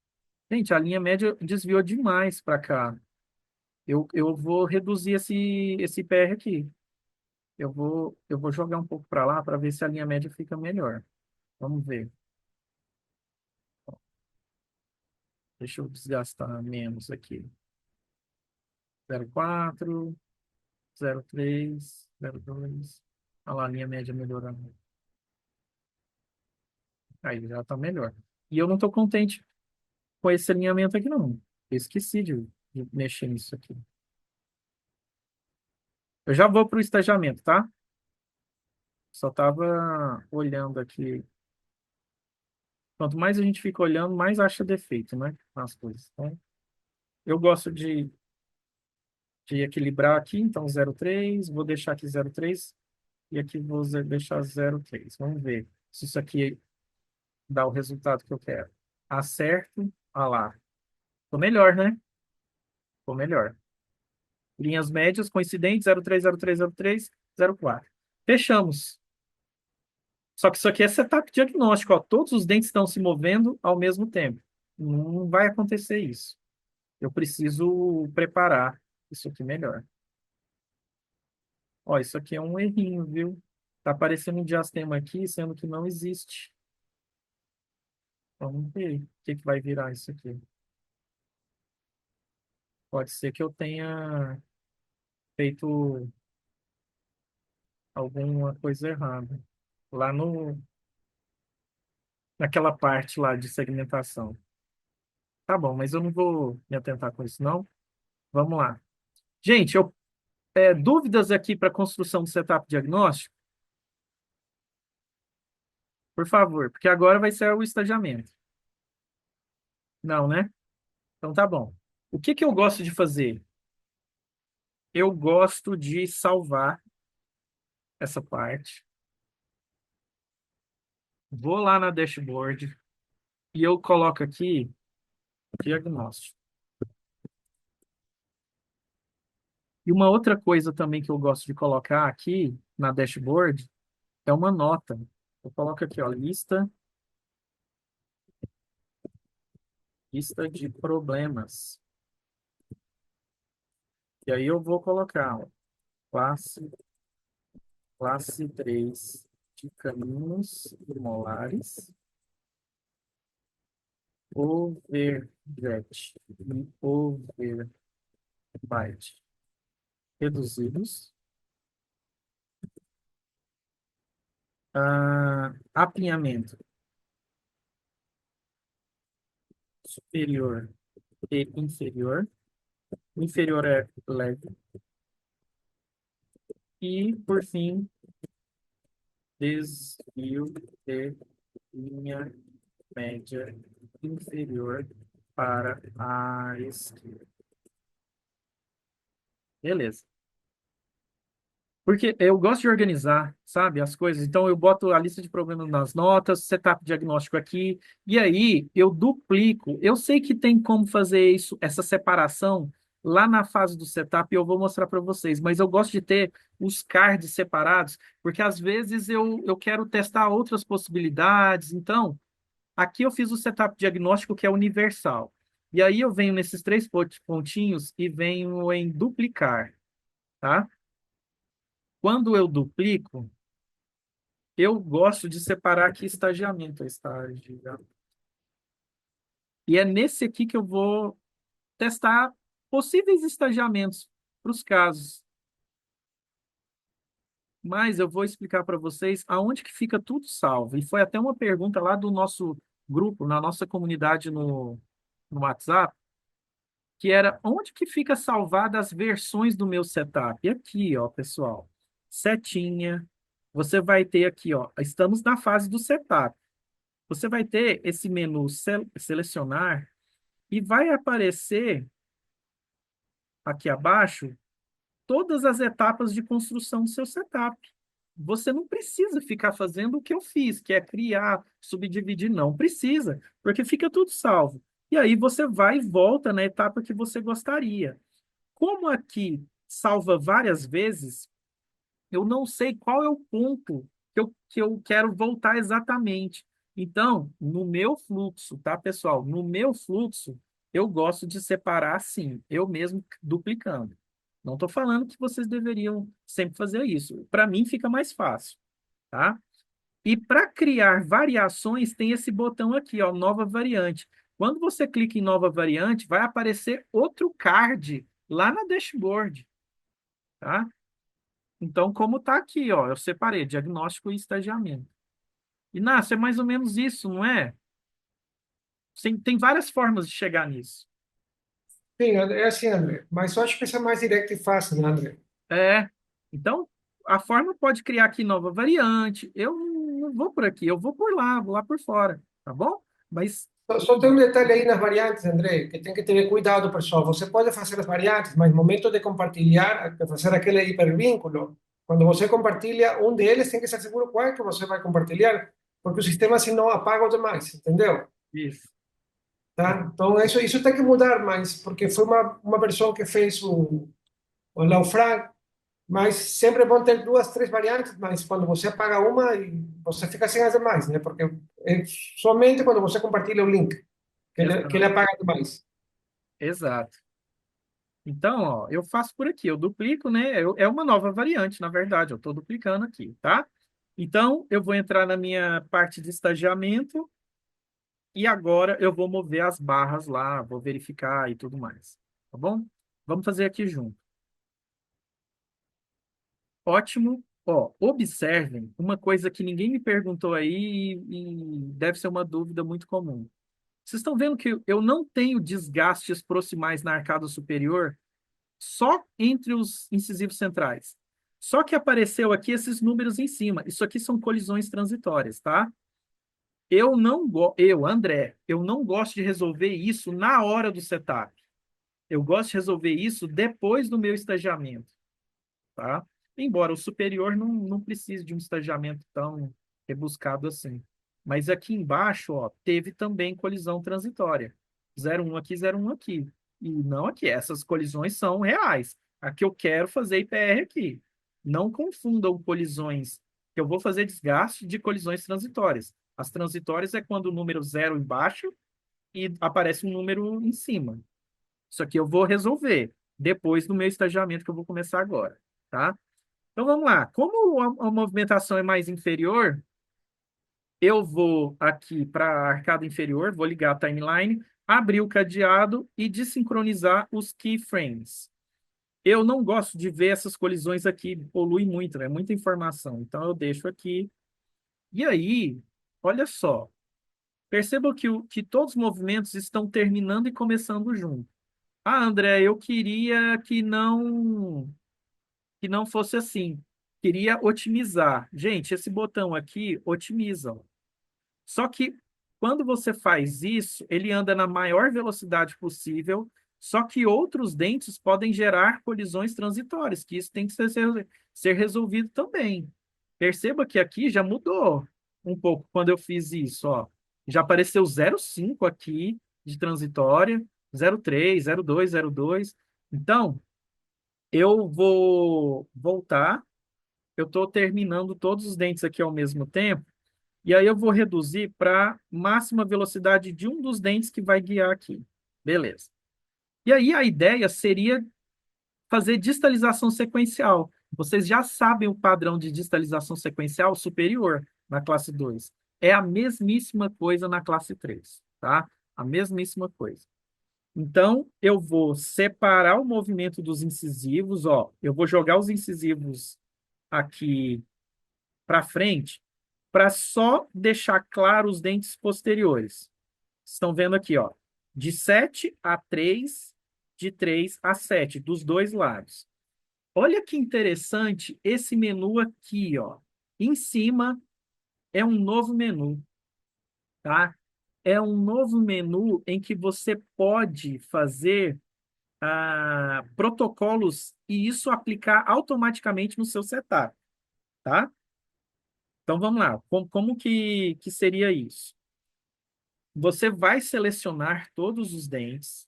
Gente, a linha média desviou demais para cá. Eu vou reduzir esse PR aqui. Eu vou jogar um pouco para lá para ver se a linha média fica melhor. Vamos ver. Deixa eu desgastar menos aqui. 0,4, 0,3, 0,2. Olha lá, a linha média melhorando. Aí já está melhor. E eu não estou contente com esse alinhamento aqui, não. Eu esqueci de mexer nisso aqui. Eu já vou para o estagiamento, tá? Só estava olhando aqui. Quanto mais a gente fica olhando, mais acha defeito, né? Nas coisas. Então, eu gosto de equilibrar aqui, então 0,3. Vou deixar aqui 0,3 e aqui vou deixar 0,3. Vamos ver se isso aqui dá o resultado que eu quero. Acerto. Ah lá. Ficou melhor, né? Ficou melhor. Linhas médias coincidentes, 0,3, 0,3, 0,3, 0,4. Fechamos. Só que isso aqui é setup diagnóstico, ó. Todos os dentes estão se movendo ao mesmo tempo. Não vai acontecer isso. Eu preciso preparar isso aqui melhor. Ó, isso aqui é um errinho, viu? Tá aparecendo um diastema aqui, sendo que não existe. Vamos ver o que que vai virar isso aqui. Pode ser que eu tenha feito alguma coisa errada. Lá naquela parte lá de segmentação. Tá bom, mas eu não vou me atentar com isso, não. Vamos lá. Gente, dúvidas aqui para construção do setup diagnóstico? Por favor, porque agora vai ser o estagiamento. Não, né? Então tá bom. O que que eu gosto de fazer? Eu gosto de salvar essa parte. Vou lá na dashboard e eu coloco aqui diagnóstico. E uma outra coisa também que eu gosto de colocar aqui na dashboard é uma nota. Eu coloco aqui, ó, lista de problemas. E aí eu vou colocar, ó, classe, classe 3 de caminhos molares, overjet e overbite reduzidos, apinhamento superior e inferior. O inferior é leve. E, por fim, desvio de linha média inferior para a esquerda. Beleza. Porque eu gosto de organizar, sabe, as coisas. Então, eu boto a lista de problemas nas notas, setup diagnóstico aqui, e aí eu duplico. Eu sei que tem como fazer isso, essa separação lá na fase do setup, e eu vou mostrar para vocês, mas eu gosto de ter os cards separados, porque às vezes eu quero testar outras possibilidades. Então, aqui eu fiz o setup diagnóstico que é universal. E aí eu venho nesses três pontinhos e venho em duplicar, tá? Quando eu duplico, eu gosto de separar aqui estagiamento, estágio. E é nesse aqui que eu vou testar possíveis estagiamentos para os casos. Mas eu vou explicar para vocês aonde que fica tudo salvo. E foi até uma pergunta lá do nosso grupo, na nossa comunidade no WhatsApp, que era onde que fica salvada as versões do meu setup. E aqui, ó, pessoal, setinha. Você vai ter aqui, ó, estamos na fase do setup. Você vai ter esse menu selecionar e vai aparecer aqui abaixo todas as etapas de construção do seu setup. Você não precisa ficar fazendo o que eu fiz, que é criar, subdividir, não precisa, porque fica tudo salvo. E aí você vai e volta na etapa que você gostaria. Como aqui salva várias vezes, eu não sei qual é o ponto que eu quero voltar exatamente. Então, no meu fluxo, tá, pessoal? No meu fluxo, eu gosto de separar assim, eu mesmo duplicando. Não estou falando que vocês deveriam sempre fazer isso. Para mim, fica mais fácil, tá? E para criar variações, tem esse botão aqui, ó, nova variante. Quando você clica em nova variante, vai aparecer outro card lá na dashboard, tá? Então, como está aqui, ó, eu separei diagnóstico e estagiamento. Inácio, é mais ou menos isso, não é? Tem várias formas de chegar nisso. Sim, é assim, André. Mas eu acho que isso é mais direto e fácil, né, André? É. Então, a forma pode criar aqui nova variante. Eu não vou por aqui, eu vou por lá, vou lá por fora, tá bom? Mas, Só tem um detalhe aí nas variantes, André, que tem que ter cuidado, pessoal. Você pode fazer as variantes, mas no momento de compartilhar, de fazer aquele hipervínculo, quando você compartilha um deles, tem que estar seguro qual é que você vai compartilhar, porque o sistema assim não apaga os demais, entendeu? isso. Tá? Então, isso tem que mudar, mas porque foi uma versão que fez o Laufran, mas sempre vão ter duas, três variantes, mas quando você apaga uma, você fica sem as demais, né? Porque é somente quando você compartilha o link que ele Exato. apaga demais. Exato. Então, ó, eu faço por aqui, eu duplico, né? É uma nova variante, na verdade, eu estou duplicando aqui, tá? Então, eu vou entrar na minha parte de estagiamento e agora eu vou mover as barras lá, vou verificar e tudo mais, tá bom? Vamos fazer aqui junto. Ótimo. Ó, observem uma coisa que ninguém me perguntou aí e deve ser uma dúvida muito comum. Vocês estão vendo que eu não tenho desgastes proximais na arcada superior só entre os incisivos centrais. Só que apareceu aqui esses números em cima. Isso aqui são colisões transitórias, tá? André, eu não gosto de resolver isso na hora do setup. Eu gosto de resolver isso depois do meu estagiamento, tá? Embora o superior não precise de um estagiamento tão rebuscado assim. Mas aqui embaixo, ó, teve também colisão transitória. 0,1 aqui, 0,1 aqui. E não aqui. Essas colisões são reais. Aqui eu quero fazer IPR aqui. Não confundam colisões, que eu vou fazer desgaste de colisões transitórias. As transitórias é quando o número zero embaixo e aparece um número em cima. Isso aqui eu vou resolver depois do meu estagiamento que eu vou começar agora, tá? Então vamos lá. Como a movimentação é mais inferior, eu vou aqui para a arcada inferior, vou ligar a timeline, abrir o cadeado e desincronizar os keyframes. Eu não gosto de ver essas colisões aqui, polui muito, é muita informação. Então eu deixo aqui. E aí, olha só, perceba que todos os movimentos estão terminando e começando junto. Ah, André, eu queria que não fosse assim. Queria otimizar. Gente, esse botão aqui otimiza. Ó. Só que quando você faz isso, ele anda na maior velocidade possível Só que outros dentes podem gerar colisões transitórias, que isso tem que ser resolvido também. Perceba que aqui já mudou um pouco quando eu fiz isso, ó. Já apareceu 0,5 aqui de transitória, 0,3, 0,2, 0,2. Então, eu vou voltar. Eu estou terminando todos os dentes aqui ao mesmo tempo. E aí eu vou reduzir para máxima velocidade de um dos dentes que vai guiar aqui. Beleza. E aí a ideia seria fazer distalização sequencial. Vocês já sabem o padrão de distalização sequencial superior na classe 2. É a mesmíssima coisa na classe 3, tá? A mesmíssima coisa. Então, eu vou separar o movimento dos incisivos, ó. Eu vou jogar os incisivos aqui para frente, para só deixar claro os dentes posteriores. Estão vendo aqui, ó, de 7 a 3, de 3 a 7, dos dois lados. Olha que interessante esse menu aqui, ó. Em cima é um novo menu, tá? É um novo menu em que você pode fazer protocolos e isso aplicar automaticamente no seu setup, tá? Então vamos lá. Como que seria isso? Você vai selecionar todos os dentes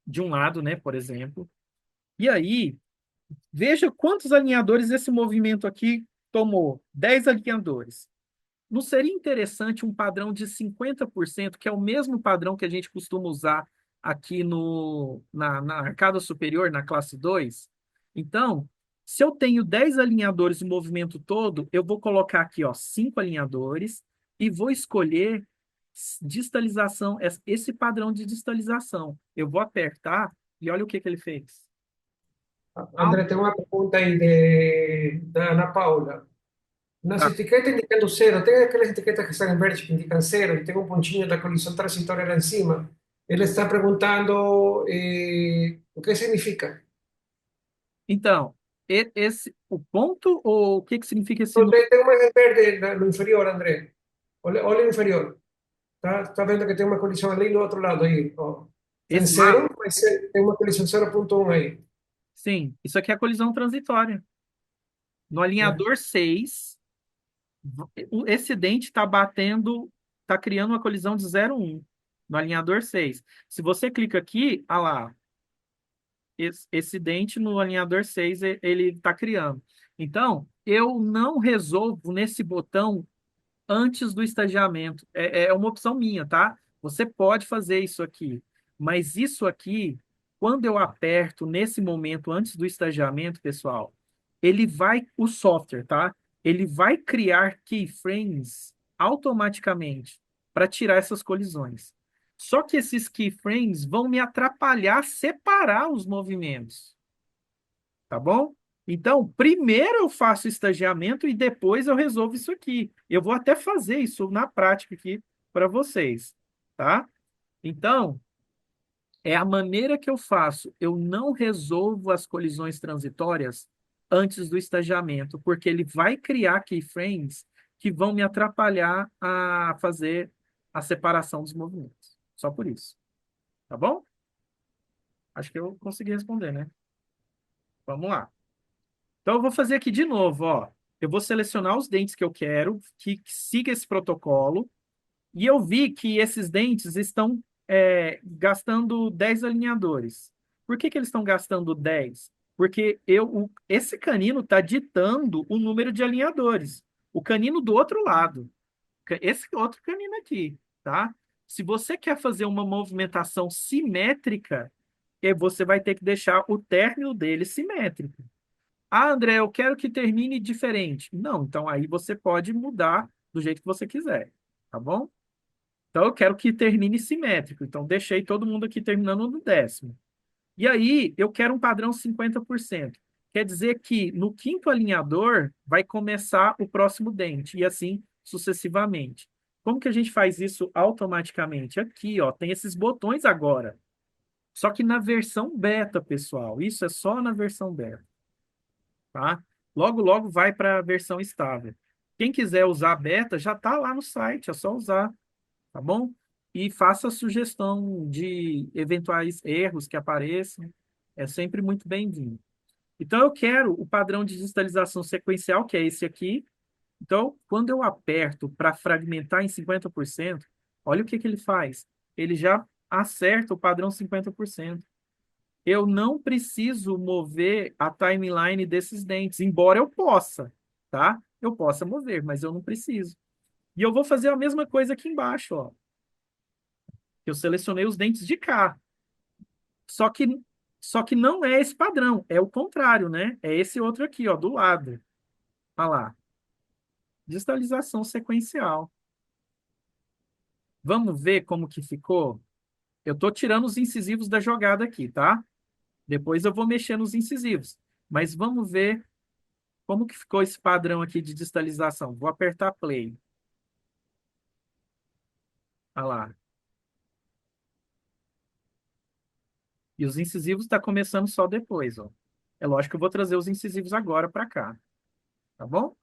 de um lado, né, por exemplo. E aí, veja quantos alinhadores esse movimento aqui tomou. 10 alinhadores. Não seria interessante um padrão de 50%, que é o mesmo padrão que a gente costuma usar aqui na arcada superior, na classe 2? Então, se eu tenho 10 alinhadores no movimento todo, eu vou colocar aqui, ó, 5 alinhadores e vou escolher distalização, esse padrão de distalização. Eu vou apertar e olha o que que ele fez. André, tengo una pregunta ahí de Ana Paula. Nas Tá. etiquetas indicando cero, tem aquelas etiquetas que están en verde que indican cero y tengo un ponchillo da colisión transitoria lá encima. Ele está perguntando o que significa. Então, o ponto ou o que que significa esse Não, número? tem uma em verde no inferior, André. Olha, olha o inferior. Tá vendo que tem uma colisão ali no outro lado aí. Ó. Tem Esse zero, lá? mas tem uma colisão 0,1 aí. Sim, isso aqui é a colisão transitória. No Né? alinhador 6, esse dente está batendo, está criando uma colisão de 0,1 no alinhador 6. Se você clica aqui, ah lá, esse dente no alinhador 6 ele está criando. Então, eu não resolvo nesse botão antes do estagiamento. É uma opção minha, tá? Você pode fazer isso aqui. Mas isso aqui, quando eu aperto nesse momento antes do estagiamento, pessoal, o software, tá? Ele vai criar keyframes automaticamente para tirar essas colisões. Só que esses keyframes vão me atrapalhar a separar os movimentos, tá bom? Então, primeiro eu faço o estagiamento e depois eu resolvo isso aqui. Eu vou até fazer isso na prática aqui para vocês, tá? Então, é a maneira que eu faço. Eu não resolvo as colisões transitórias antes do estagiamento, porque ele vai criar keyframes que vão me atrapalhar a fazer a separação dos movimentos. Só por isso, tá bom? Acho que eu consegui responder, né? Vamos lá. Então, eu vou fazer aqui de novo, ó. Eu vou selecionar os dentes que eu quero, que siga esse protocolo, e eu vi que esses dentes estão gastando 10 alinhadores. Por que que eles estão gastando 10? Porque esse canino está ditando o número de alinhadores. O canino do outro lado. Esse outro canino aqui, tá? Se você quer fazer uma movimentação simétrica, você vai ter que deixar o término dele simétrico. Ah, André, eu quero que termine diferente. Não, então aí você pode mudar do jeito que você quiser, tá bom? Então eu quero que termine simétrico. Então deixei todo mundo aqui terminando no décimo. E aí eu quero um padrão 50%. Quer dizer que no quinto alinhador vai começar o próximo dente e assim sucessivamente. Como que a gente faz isso automaticamente? Aqui, ó, tem esses botões agora. Só que na versão beta, pessoal. Isso é só na versão beta, tá? Logo, logo vai para a versão estável. Quem quiser usar beta, já está lá no site, é só usar, tá bom? e faça a sugestão de eventuais erros que apareçam. É sempre muito bem-vindo. Então, eu quero o padrão de digitalização sequencial, que é esse aqui. Então, quando eu aperto para fragmentar em 50%, olha o que que ele faz. Ele já acerta o padrão 50%. Eu não preciso mover a timeline desses dentes, embora eu possa, tá? Eu possa mover, mas eu não preciso. E eu vou fazer a mesma coisa aqui embaixo, ó. Eu selecionei os dentes de cá. Só que, só que não é esse padrão, é o contrário, né? É esse outro aqui, ó, do lado. Olha lá. Distalização sequencial. Vamos ver como que ficou? Eu estou tirando os incisivos da jogada aqui, tá? Depois eu vou mexer nos incisivos. Mas vamos ver como que ficou esse padrão aqui de distalização. Vou apertar play. Olha lá. E os incisivos está começando só depois, ó. É lógico que eu vou trazer os incisivos agora para cá, tá bom?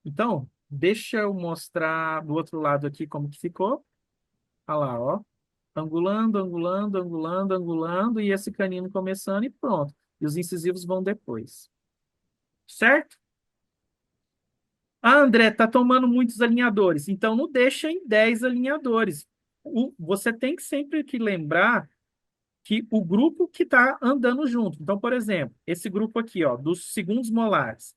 Então, deixa eu mostrar do outro lado aqui como que ficou. Olha lá, ó. Angulando, angulando, angulando, angulando, e esse canino começando e pronto. E os incisivos vão depois. Certo? Ah, André, tá tomando muitos alinhadores. Então, não deixa em 10 alinhadores. Você tem que sempre que lembrar que o grupo que está andando junto. Então, por exemplo, esse grupo aqui, ó, dos segundos molares.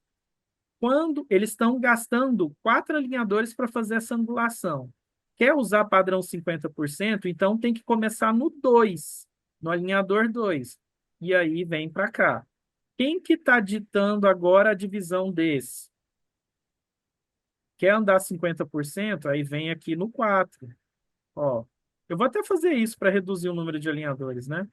Quando eles estão gastando 4 alinhadores para fazer essa angulação. Quer usar padrão 50%? Então tem que começar no 2, no alinhador 2. E aí vem para cá. Quem que está ditando agora a divisão desse? Quer andar 50%? Aí vem aqui no 4. Ó, eu vou até fazer isso para reduzir o número de alinhadores, né?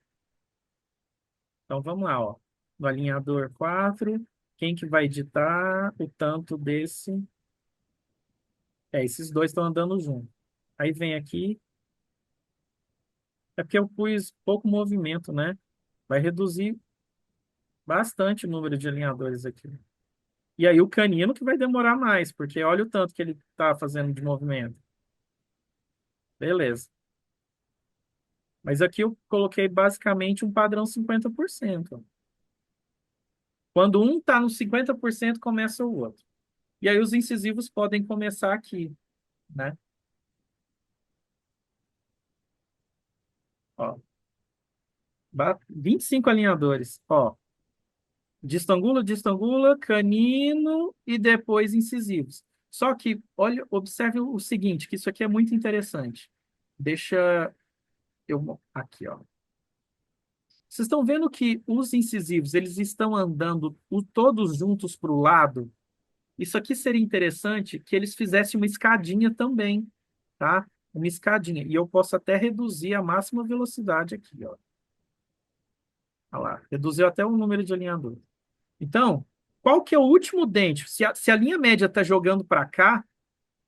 Então vamos lá, ó. No alinhador 4, quem que vai ditar o tanto desse? Esses dois estão andando junto. Aí vem aqui, é porque eu pus pouco movimento, né? Vai reduzir bastante o número de alinhadores aqui. E aí o canino que vai demorar mais, porque olha o tanto que ele está fazendo de movimento. Beleza. Mas aqui eu coloquei basicamente um padrão 50%. Quando um está no 50%, começa o outro. E aí os incisivos podem começar aqui, né? Ó, 25 alinhadores. Ó, distangula, distangula, canino e depois incisivos. Só que, olha, observe o seguinte, que isso aqui é muito interessante. Deixa eu aqui, ó. Vocês estão vendo que os incisivos, eles estão andando todos juntos para o lado? Isso aqui seria interessante que eles fizessem uma escadinha também, tá? Uma escadinha. E eu posso até reduzir a máxima velocidade aqui, ó. Olha lá, reduziu até o número de alinhadores. Então, qual que é o último dente? Se a linha média está jogando para cá,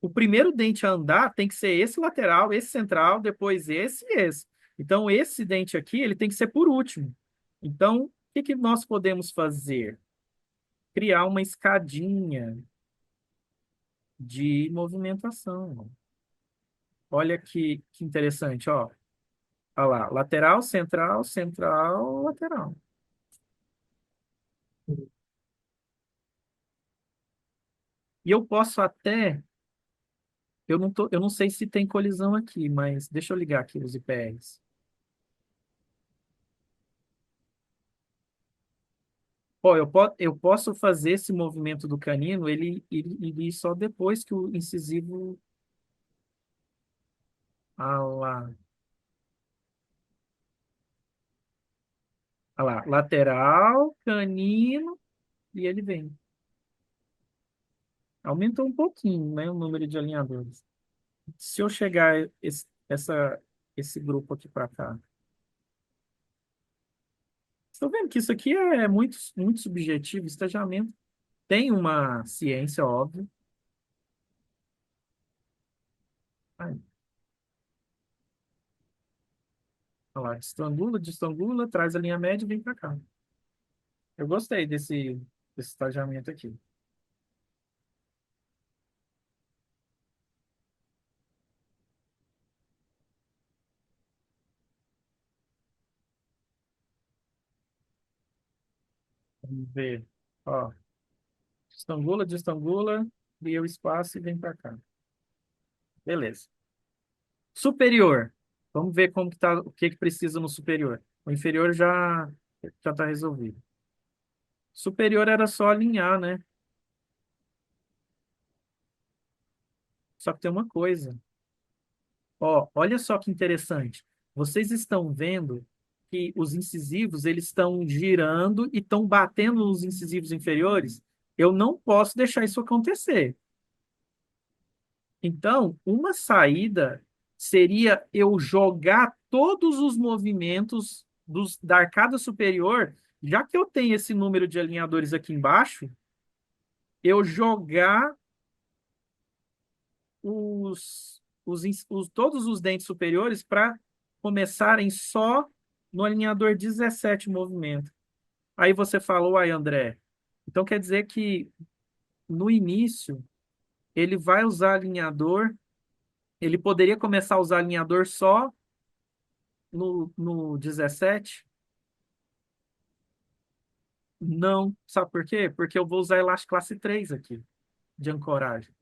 o primeiro dente a andar tem que ser esse lateral, esse central, depois esse e esse. Então, esse dente aqui, ele tem que ser por último. Então, o que que nós podemos fazer? Criar uma escadinha de movimentação. Olha que interessante, ó. Olha lá, lateral, central, central, lateral. E eu posso até, eu não sei se tem colisão aqui, mas deixa eu ligar aqui os IPRs. Ó, eu posso fazer esse movimento do canino, ele ir só depois que o incisivo. Ah lá, ah lá, lateral, canino, e ele vem. Aumentou um pouquinho, né, o número de alinhadores. Se eu chegar esse grupo aqui para cá, estou vendo que isso aqui é muito, muito subjetivo. Estagiamento tem uma ciência, óbvio. Aí, olha lá, destrangula, destrangula, traz a linha média e vem para cá. Eu gostei desse estagiamento aqui. Vamos ver. Ó, destangula, destangula, cria o espaço e vem para cá. Beleza. Superior. Vamos ver como que tá, o que que precisa no superior. O inferior já está resolvido. Superior era só alinhar, né? Só que tem uma coisa. Ó, olha só que interessante. Vocês estão vendo que os incisivos eles estão girando e estão batendo nos incisivos inferiores? Eu não posso deixar isso acontecer. Então, uma saída seria eu jogar todos os movimentos da arcada superior, já que eu tenho esse número de alinhadores aqui embaixo, eu jogar todos os dentes superiores para começarem só no alinhador 17 movimento. Aí você falou, aí, André. Então quer dizer que no início ele vai usar alinhador, ele poderia começar a usar alinhador só no 17? Não. Sabe por quê? Porque eu vou usar elástico classe 3 aqui, de ancoragem.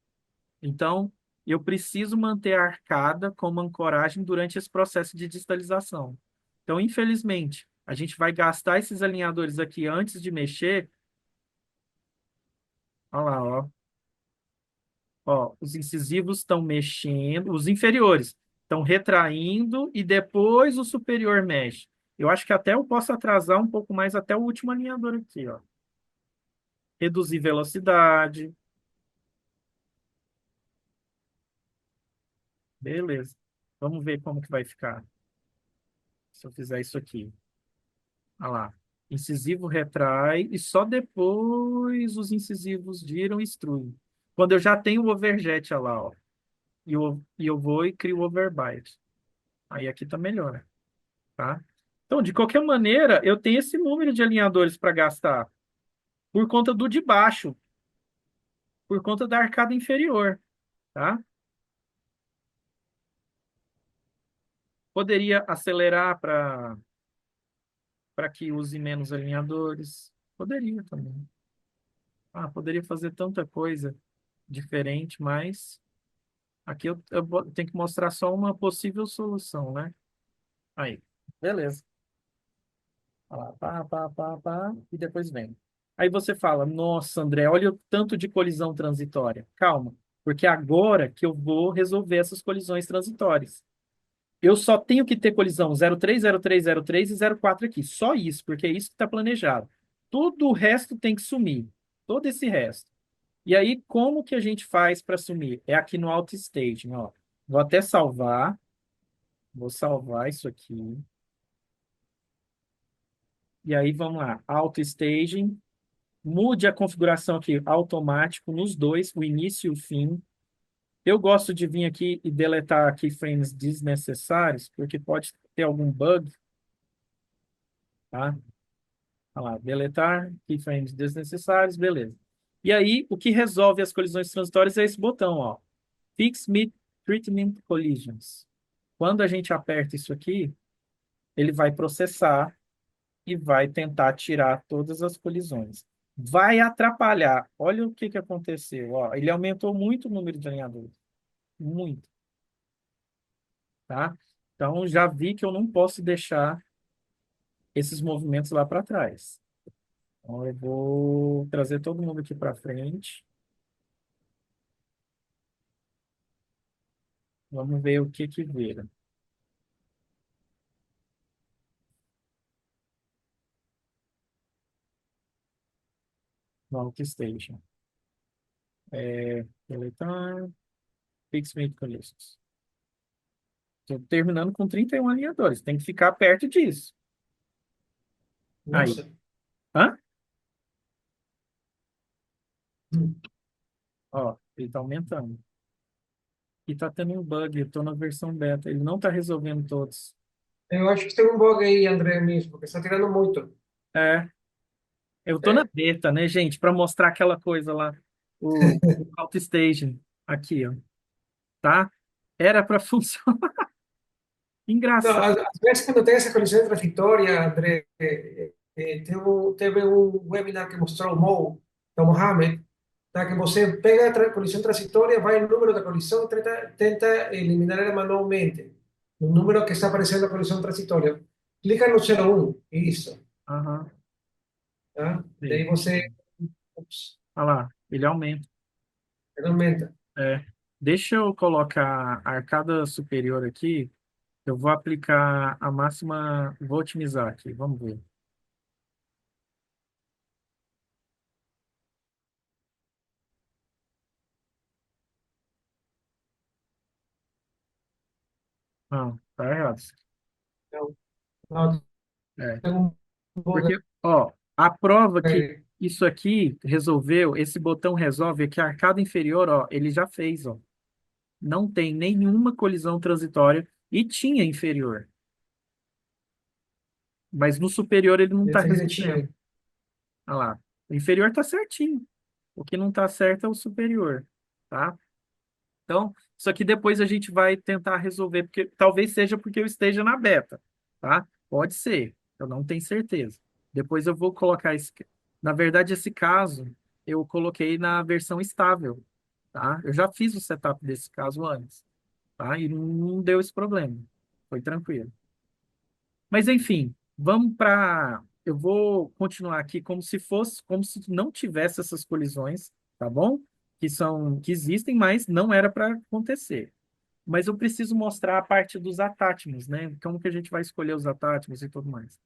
Então, eu preciso manter a arcada como ancoragem durante esse processo de distalização. Então, infelizmente, a gente vai gastar esses alinhadores aqui antes de mexer. Olha lá, ó. Ó, os incisivos estão mexendo, os inferiores estão retraindo e depois o superior mexe. Eu acho que até eu posso atrasar um pouco mais até o último alinhador aqui, ó. Reduzir velocidade. Beleza. Vamos ver como que vai ficar se eu fizer isso aqui. Olha lá. Incisivo retrai e só depois os incisivos giram e extruem. Quando eu já tenho o overjet, olha lá, ó. E eu vou e crio o overbite. Aí aqui tá melhor, tá? Então, de qualquer maneira, eu tenho esse número de alinhadores para gastar por conta do de baixo, por conta da arcada inferior, tá? Poderia acelerar para que use menos alinhadores. Poderia também. Ah, poderia fazer tanta coisa diferente, mas aqui eu tenho que mostrar só uma possível solução, né? Aí, beleza. Olha lá, pá, pá, pá, pá, e depois vem. Aí você fala, nossa, André, olha o tanto de colisão transitória. Calma, porque agora que eu vou resolver essas colisões transitórias. Eu só tenho que ter colisão 03, 03, 03 e 04 aqui. Só isso, porque é isso que está planejado. Tudo o resto tem que sumir. Todo esse resto. E aí, como que a gente faz para sumir? É aqui no Auto Staging, ó. Vou até salvar. Vou salvar isso aqui. E aí, vamos lá. Auto Staging. Mude a configuração aqui automático nos dois, o início e o fim. Eu gosto de vir aqui e deletar keyframes desnecessários, porque pode ter algum bug, tá? Olha lá, deletar keyframes desnecessários, beleza. E aí, o que resolve as colisões transitórias é esse botão, ó. Fix Mid Treatment Collisions. Quando a gente aperta isso aqui, ele vai processar e vai tentar tirar todas as colisões. Vai atrapalhar. Olha o que que aconteceu. Ó, ele aumentou muito o número de alinhadores. Muito, tá? Então, já vi que eu não posso deixar esses movimentos lá para trás. Então, eu vou trazer todo mundo aqui para frente. Vamos ver o que que vira. No Outstation. Deletar. Fix Mid Collisions. Estou terminando com 31 alinhadores. Tem que ficar perto disso. Aí. Nossa. Hã? Ó, ele está aumentando. E está tendo um bug. Eu estou na versão beta. Ele não está resolvendo todos. Eu acho que tem um bug aí, André, mesmo, porque está tirando muito. É, eu estou na É. beta, né, gente? Para mostrar aquela coisa lá. O Outstation. Aqui, ó. Tá? Era para funcionar. Não, Engraçado. às vezes, quando tem essa colisão transitória, André, teve um webinar que mostrou o Mo, do Mohamed, tá? Que você pega a colisão transitória, vai no número da colisão e tenta eliminar ela manualmente. O número que está aparecendo na colisão transitória. Clica no 01, isso, Aham, tá? Daí sei. você, ups, Olha lá, ele aumenta. ele aumenta. É. Deixa eu colocar a arcada superior aqui. Eu vou aplicar a máxima, vou otimizar aqui, vamos ver. Não, tá errado. Então, não, É. tem um botão Porque, ó, a prova que aí. isso aqui resolveu, esse botão resolve, é que a arcada inferior, ó, ele já fez, ó. Não tem nenhuma colisão transitória e tinha inferior. Mas no superior ele não está Esse resolvendo. direitinho. Olha lá. O inferior está certinho. O que não está certo é o superior, tá? Então, isso aqui depois a gente vai tentar resolver, porque talvez seja porque eu esteja na beta, tá? Pode ser, eu não tenho certeza. Depois eu vou colocar esse. Na verdade, esse caso eu coloquei na versão estável, tá? Eu já fiz o setup desse caso antes, tá? E não deu esse problema. Foi tranquilo. Mas enfim, vamos para. Eu vou continuar aqui como se fosse, como se não tivesse essas colisões, tá bom? Que existem, mas não era para acontecer. Mas eu preciso mostrar a parte dos attachments, né? Como que a gente vai escolher os attachments e tudo mais.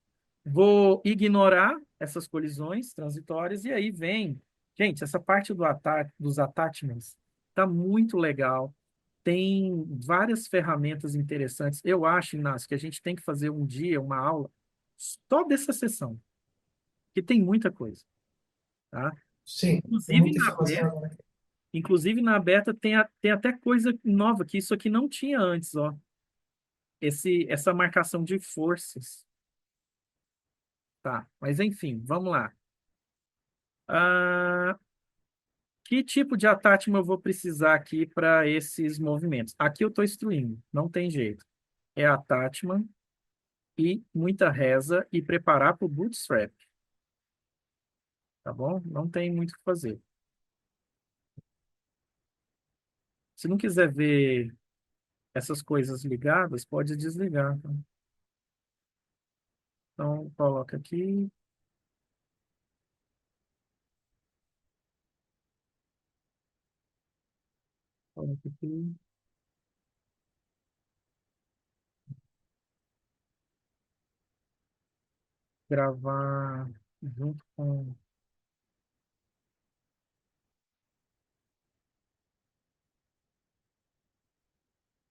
Vou ignorar essas colisões transitórias e aí vem, gente, essa parte dos attachments tá muito legal. Tem várias ferramentas interessantes. Eu acho, Inácio, que a gente tem que fazer um dia, uma aula só dessa sessão, que tem muita coisa, tá? Sim, tem Inclusive muita na informação beta, agora. inclusive na beta tem até coisa nova que isso aqui não tinha antes, ó. Essa marcação de forças, tá? Mas enfim, vamos lá. Ah, que tipo de attachment eu vou precisar aqui para esses movimentos? Aqui eu estou instruindo, não tem jeito. É attachment e muita reza e preparar para o bootstrap, tá bom? Não tem muito o que fazer. Se não quiser ver essas coisas ligadas, pode desligar, tá? Então, coloca aqui, coloca aqui, gravar junto com...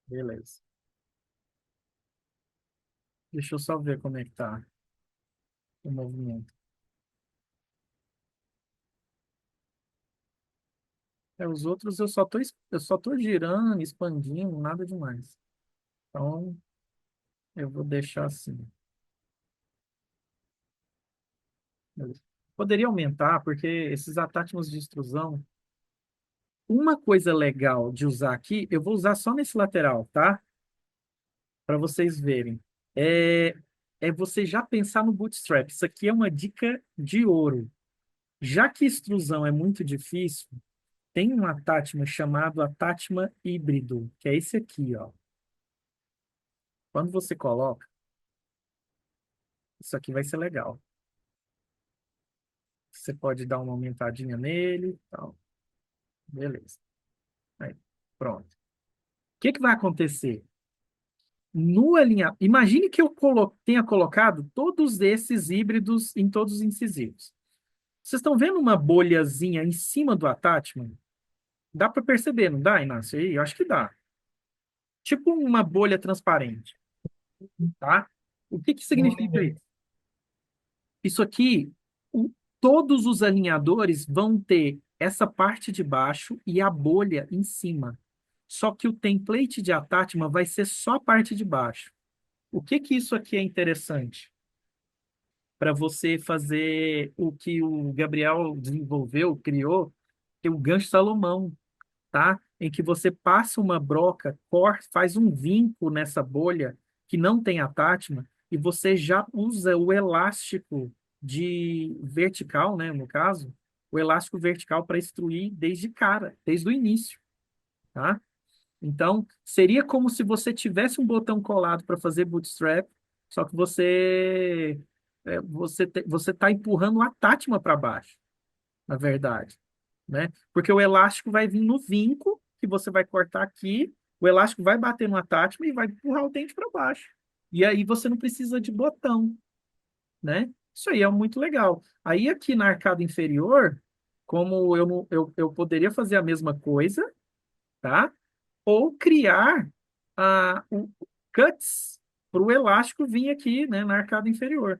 Beleza. Deixa eu só ver como é que tá o movimento. É, os outros eu só tô girando, expandindo, nada demais. Então, eu vou deixar assim. Beleza. Poderia aumentar, porque esses attachments de extrusão, uma coisa legal de usar aqui, eu vou usar só nesse lateral, tá? Para vocês verem. É, é você já pensar no bootstrap. Isso aqui é uma dica de ouro. Já que extrusão é muito difícil, tem um attachment chamado attachment híbrido, que é esse aqui, ó. Quando você coloca, isso aqui vai ser legal. Você pode dar uma aumentadinha nele, tal. Beleza. Aí, pronto. O que que vai acontecer? No alinhar, imagine que eu tenha colocado todos esses híbridos em todos os incisivos. Vocês estão vendo uma bolhazinha em cima do attachment? Dá para perceber, não dá, Inácio? Aí, eu acho que dá. Tipo uma bolha transparente, tá? O que que Vou significa entender. isso? Isso aqui, o- todos os alinhadores vão ter essa parte de baixo e a bolha em cima. Só que o template de attachment vai ser só a parte de baixo. O que que isso aqui é interessante? Para você fazer o que o Gabriel desenvolveu, criou, que é o gancho Salomão, tá? Em que você passa uma broca, faz um vinco nessa bolha que não tem attachment e você já usa o elástico. de vertical, né, no caso, o elástico vertical para extruir desde cara, desde o início, tá? Então, seria como se você tivesse um botão colado para fazer bootstrap, só que você está empurrando a Atátma para baixo, na verdade, né? Porque o elástico vai vir no vinco, que você vai cortar aqui, o elástico vai bater no Atátma e vai empurrar o dente para baixo. E aí você não precisa de botão, né? Isso aí é muito legal. Aí aqui na arcada inferior, como eu, não- eu poderia fazer a mesma coisa, tá? Ou criar cuts para o elástico vir aqui, né, na arcada inferior.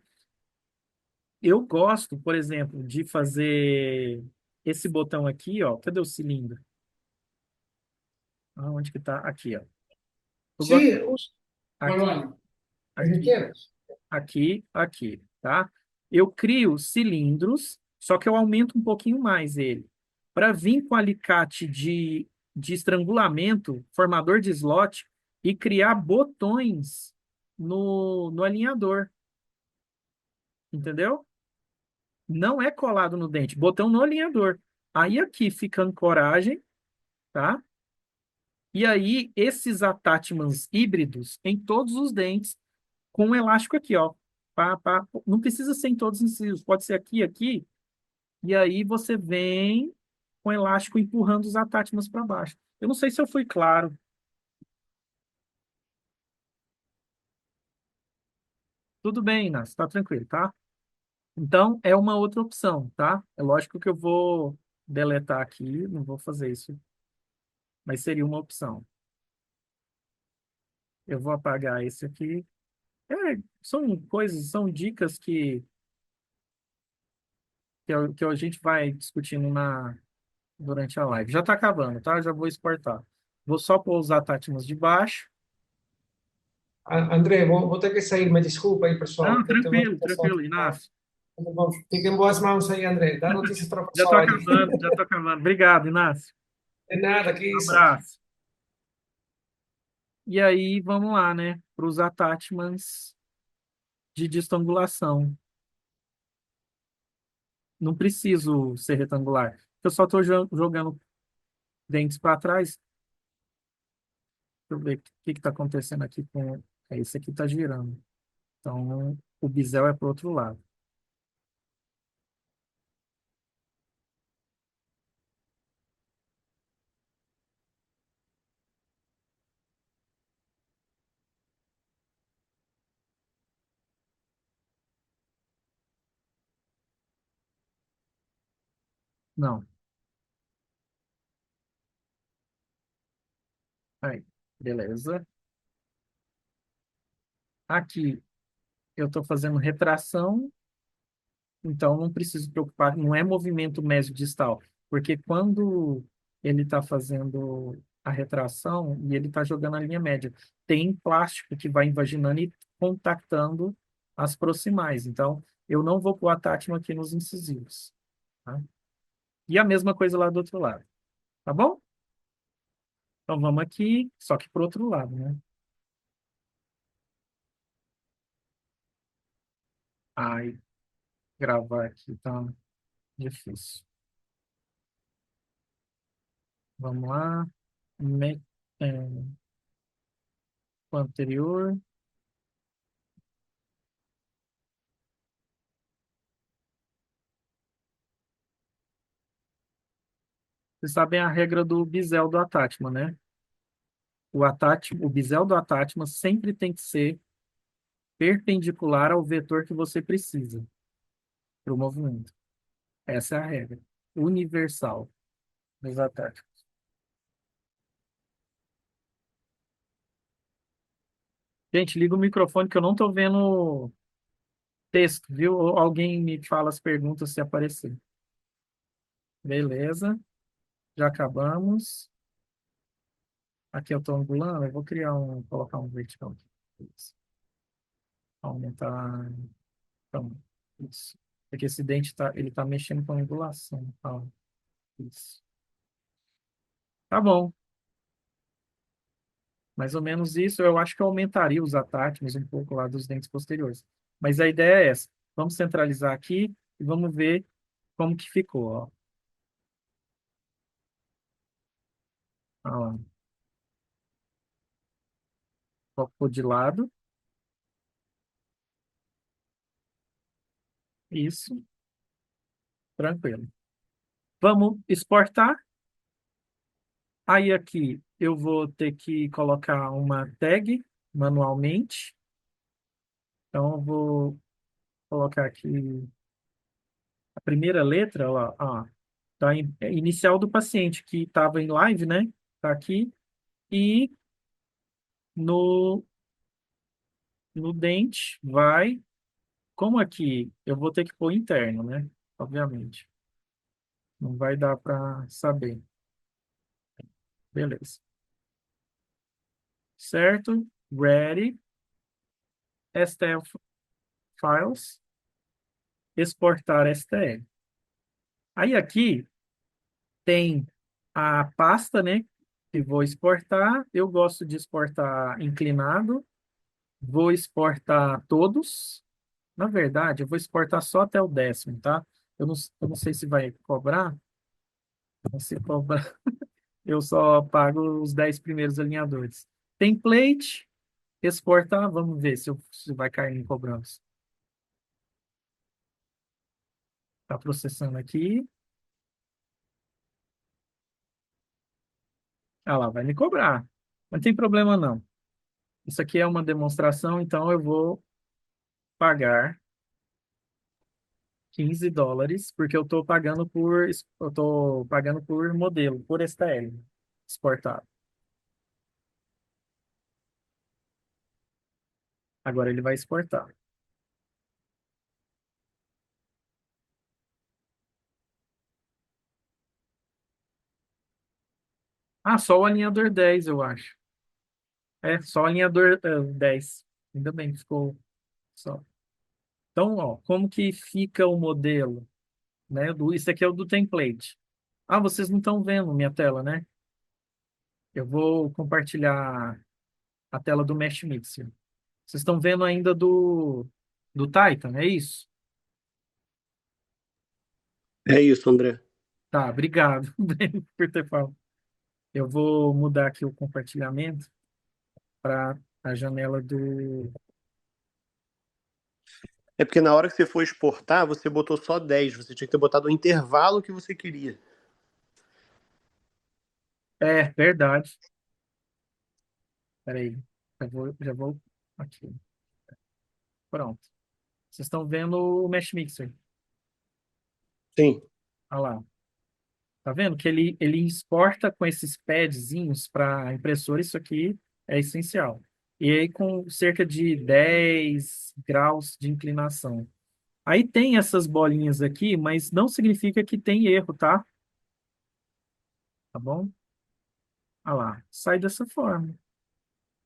Eu gosto, por exemplo, de fazer esse botão aqui, ó. Cadê o cilindro? Ah, onde que tá? Aqui, ó. Eu gosto Sí, aqui, bueno, como aqui, quieras. aqui, tá? Eu crio cilindros, só que eu aumento um pouquinho mais ele. Para vir com alicate de estrangulamento, formador de slot, e criar botões no alinhador, entendeu? Não é colado no dente, botão no alinhador. Aí aqui fica a ancoragem, tá? E aí esses attachments híbridos em todos os dentes, com um elástico aqui, ó. Não precisa ser em todos os incisos, pode ser aqui, aqui, e aí você vem com o elástico empurrando os attachments para baixo. Eu não sei se eu fui claro. Tudo bem, Inácio, tá tranquilo, tá? Então, é uma outra opção, tá? É lógico que eu vou deletar aqui, não vou fazer isso, mas seria uma opção. Eu vou apagar esse aqui. É, são coisas, são dicas que a gente vai discutindo durante a live. Já está acabando, tá? Já vou exportar. Vou só pôr os attachments de baixo. André, vou ter que sair, me desculpa aí, pessoal, Não, que eu tenho uma tranquilo, ligação tranquilo, aqui. Inácio. Fique em boas mãos aí, André. Dá notícias para o Já estou pessoal aí. acabando, já estou acabando. Obrigado, Inácio. De nada, que Um isso. abraço. E aí, vamos lá, né? Para os attachments de distangulação. Não preciso ser retangular. Eu só estou jogando dentes para trás. Deixa eu ver o que está acontecendo aqui com. Esse aqui está girando. Então, o bisel é para o outro lado. Não. Aí, beleza. Aqui eu estou fazendo retração, então não preciso preocupar, não é movimento mesodistal, porque quando ele está fazendo a retração e ele está jogando a linha média, tem plástico que vai invaginando e contactando as proximais. Então, eu não vou pôr a tátima aqui nos incisivos, tá? E a mesma coisa lá do outro lado, tá bom? Então vamos aqui, só que pro outro lado, né? Ai, gravar aqui tá difícil. Vamos lá. Me, é, o anterior. Vocês sabem a regra do bisel do Atátma, né? O bisel do Atátma sempre tem que ser perpendicular ao vetor que você precisa para o movimento. Essa é a regra universal dos Atátmos. Gente, liga o microfone que eu não estou vendo texto, viu? Ou alguém me fala as perguntas se aparecer. Beleza, já acabamos. Aqui eu estou angulando, eu vou colocar um vertical aqui. Isso. Aumentar. Então, isso. Porque esse dente ele tá mexendo com a angulação. Tá? Isso. Tá bom. Mais ou menos isso. Eu acho que eu aumentaria os atáticos um pouco lá dos dentes posteriores. Mas a ideia é essa. Vamos centralizar aqui e vamos ver como que ficou, ó. Olha lá, colocou de lado. Isso, tranquilo. Vamos exportar. Aí aqui eu vou ter que colocar uma tag manualmente. Então eu vou colocar aqui a primeira letra, ó, ó, tá é inicial do paciente que estava em live, né? Tá aqui. E no, no dente vai, como aqui eu vou ter que pôr interno, né? Obviamente. Não vai dar para saber. Beleza. Certo? Ready. STL files. Exportar STL. Aí aqui tem a pasta, né? Que vou exportar. Eu gosto de exportar inclinado. Vou exportar todos. Na verdade, eu vou exportar só até o 10º, tá? Eu não sei se vai cobrar. Se cobrar, eu só pago os 10 primeiros alinhadores. Template, exportar. Vamos ver se vai cair em cobrança. Está processando aqui. Ah lá, vai me cobrar. Não tem problema não. Isso aqui é uma demonstração, então eu vou pagar US$ 15, porque eu estou pagando por modelo, por STL exportado. Agora ele vai exportar. Ah, só o alinhador 10 eu acho. É, só o alinhador 10. Ainda bem que ficou só. Então, ó, como que fica o modelo, né? Isso aqui é o do template. Ah, vocês não estão vendo minha tela, né? Eu vou compartilhar a tela do Mesh Mixer. Vocês estão vendo ainda do Titan, é isso? É isso, André. Tá, obrigado por ter falado. Eu vou mudar aqui o compartilhamento para a janela do. É porque na hora que você for exportar, você botou só 10. Você tinha que ter botado o intervalo que você queria. É, verdade. Peraí. Já vou aqui. Pronto. Vocês estão vendo o Mesh Mixer. Sim. Olha lá. Tá vendo que ele exporta com esses padzinhos para a impressora, isso aqui é essencial. E aí com cerca de 10 graus de inclinação. Aí tem essas bolinhas aqui, mas não significa que tem erro, tá? Tá bom? Olha lá, sai dessa forma.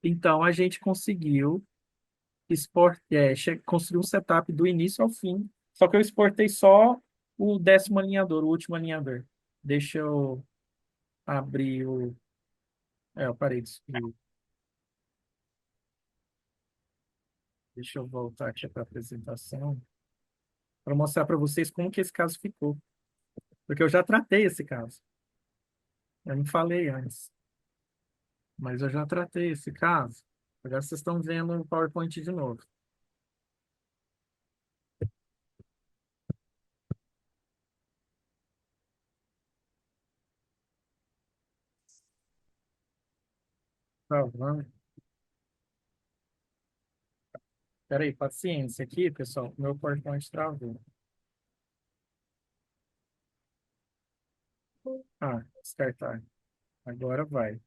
Então a gente conseguiu construir um setup do início ao fim. Só que eu exportei só o 10º alinhador, o último alinhador. Deixa eu abrir o. É, eu parei de escrever. Deixa eu voltar aqui para a apresentação para mostrar para vocês como que esse caso ficou. Porque eu já tratei esse caso. Eu não falei antes, mas eu já tratei esse caso. Agora vocês estão vendo o PowerPoint de novo. Tá vendo? Peraí, paciência aqui, pessoal. Meu PowerPoint travou. Ah, descartar. Agora vai.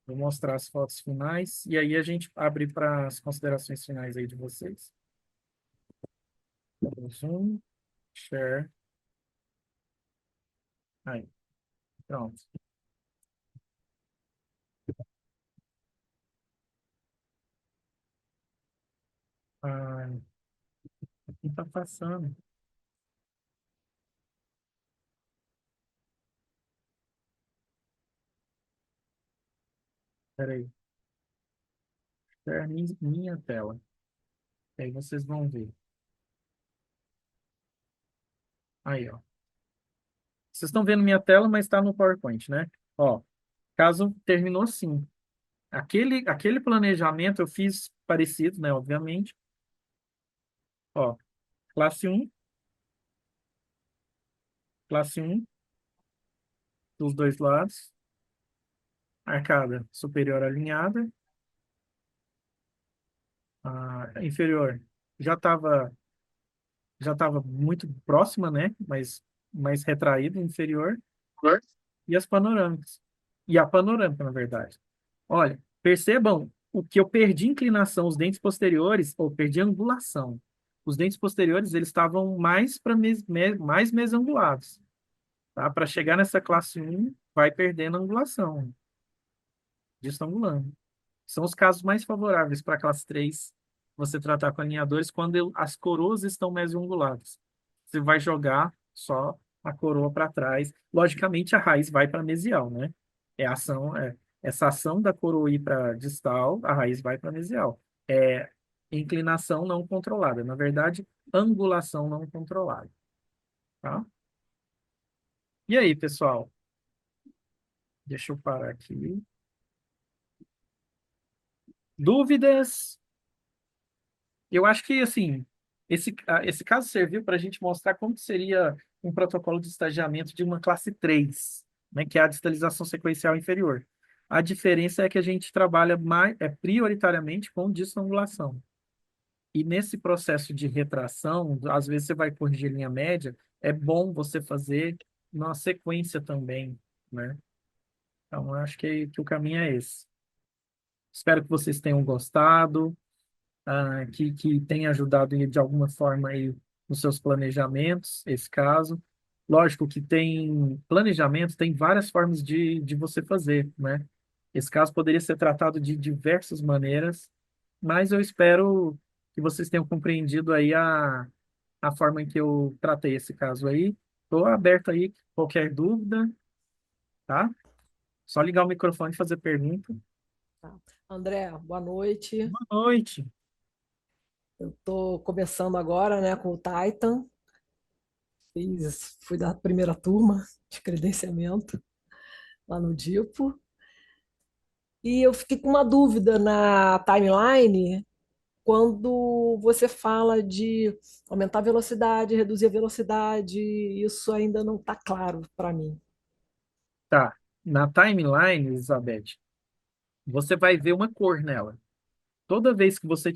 Vou mostrar as fotos finais e aí a gente abre para as considerações finais aí de vocês. Zoom, share. Aí, pronto. Ah, não tá passando. Peraí. Share minha tela. E aí vocês vão ver. Aí, ó. Vocês estão vendo minha tela, mas está no PowerPoint, né? Ó, caso terminou assim. Aquele planejamento eu fiz parecido, né? Obviamente. Ó, classe um dos dois lados, arcada superior alinhada, a inferior já estava muito próxima, né? Mas mais retraída, inferior, e as panorâmicas. E a panorâmica, na verdade. Olha, percebam o que eu perdi inclinação, os dentes posteriores, ou perdi angulação. Os dentes posteriores, eles estavam mais para mais mesangulados, tá? Para chegar nessa classe um vai perdendo angulação, destangulando. São os casos mais favoráveis para a classe 3 você tratar com alinhadores quando as coroas estão mesanguladas. Você vai jogar só a coroa para trás. Logicamente, a raiz vai para mesial, né? Essa ação da coroa ir para distal, a raiz vai para mesial. É inclinação não controlada. Na verdade, angulação não controlada, tá? E aí, pessoal? Deixa eu parar aqui. Dúvidas? Eu acho que, assim, esse caso serviu para a gente mostrar como que seria um protocolo de estagiamento de uma classe 3, né, que é a distalização sequencial inferior. A diferença é que a gente trabalha prioritariamente com distangulação. E nesse processo de retração, às vezes você vai corrigir linha média, é bom você fazer na sequência também, né? Então, eu acho que o caminho é esse. Espero que vocês tenham gostado. Que tem ajudado de alguma forma aí nos seus planejamentos, esse caso. Lógico que tem planejamento, tem várias formas de você fazer, né? Esse caso poderia ser tratado de diversas maneiras, mas eu espero que vocês tenham compreendido aí a forma em que eu tratei esse caso aí. Estou aberto aí, qualquer dúvida, tá? Só ligar o microfone e fazer pergunta. Tá. André, boa noite. Boa noite. Eu estou começando agora, né, com o Titan. Fui da primeira turma de credenciamento lá no DIPO. E eu fiquei com uma dúvida na timeline quando você fala de aumentar a velocidade, reduzir a velocidade. Isso ainda não está claro para mim. Tá. Na timeline, Elizabeth, você vai ver uma cor nela. Toda vez que você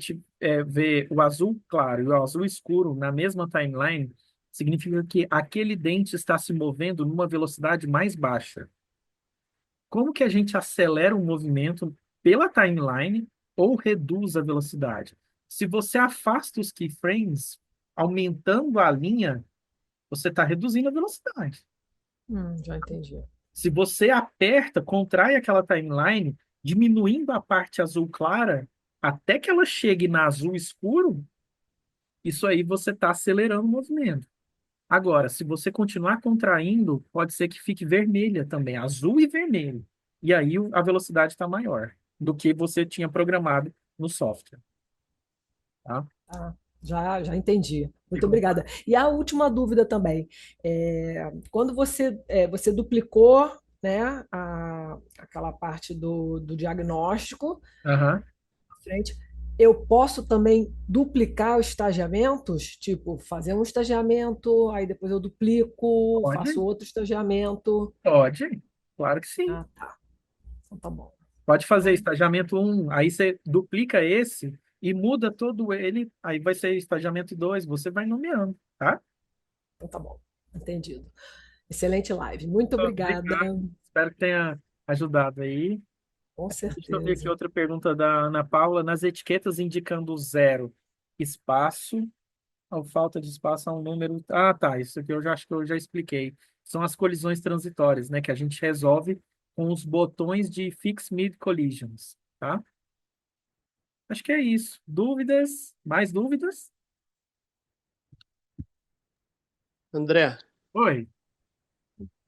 vê o azul claro e o azul escuro na mesma timeline, significa que aquele dente está se movendo numa velocidade mais baixa. Como que a gente acelera o movimento pela timeline ou reduz a velocidade? Se você afasta os keyframes, aumentando a linha, você está reduzindo a velocidade. Já entendi. Se você aperta, contrai aquela timeline, diminuindo a parte azul clara, até que ela chegue na azul escuro, isso aí você está acelerando o movimento. Agora, se você continuar contraindo, pode ser que fique vermelha também, azul e vermelho. E aí a velocidade está maior do que você tinha programado no software. Tá? Ah, já entendi. Muito Ficou obrigada. E a última dúvida também. Quando você duplicou, né, aquela parte do diagnóstico, Aham. frente, eu posso também duplicar os estagiamentos? Tipo, fazer um estagiamento, aí depois eu duplico, faço Pode? outro estagiamento. Pode. Claro que sim. Ah, tá. Então tá bom. Pode fazer Então, estagiamento um, aí você duplica esse e muda todo ele, aí vai ser estagiamento 2. Você vai nomeando, tá? então tá bom. Entendido. Excelente live. Muito obrigada. Obrigado. Espero que tenha ajudado aí. Com Deixa eu ver aqui certeza. outra pergunta da Ana Paula. Nas etiquetas indicando zero espaço, ou falta de espaço, há um número. Ah, tá. Isso aqui eu já acho que eu já expliquei. São as colisões transitórias, né? Que a gente resolve com os botões de Fix Mid Collisions, tá? Acho que é isso. Dúvidas? Mais dúvidas? André, Oi.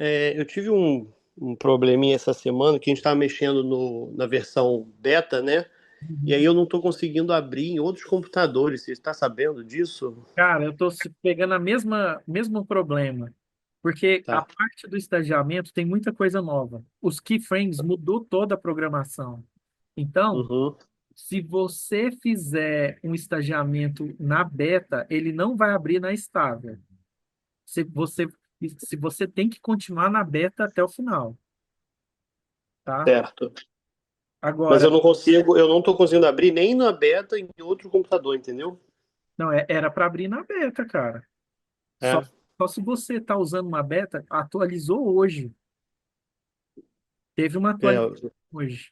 eu tive um probleminha essa semana que a gente estava mexendo na versão beta, né? e aí Uhum. eu não estou conseguindo abrir em outros computadores. Você está sabendo disso? Cara, eu tô pegando a mesmo problema, porque a Tá. parte do estagiamento tem muita coisa nova. Os keyframes mudou toda a programação. Então, Uhum. se você fizer um estagiamento na beta, ele não vai abrir na estável. Se você, se você tem que continuar na beta até o final, tá? Certo. Mas Agora, eu não estou conseguindo abrir nem na beta em outro computador, entendeu? não, era para abrir na beta, cara. Só, É, só se você está usando uma beta, atualizou hoje. Teve uma atualização é, hoje.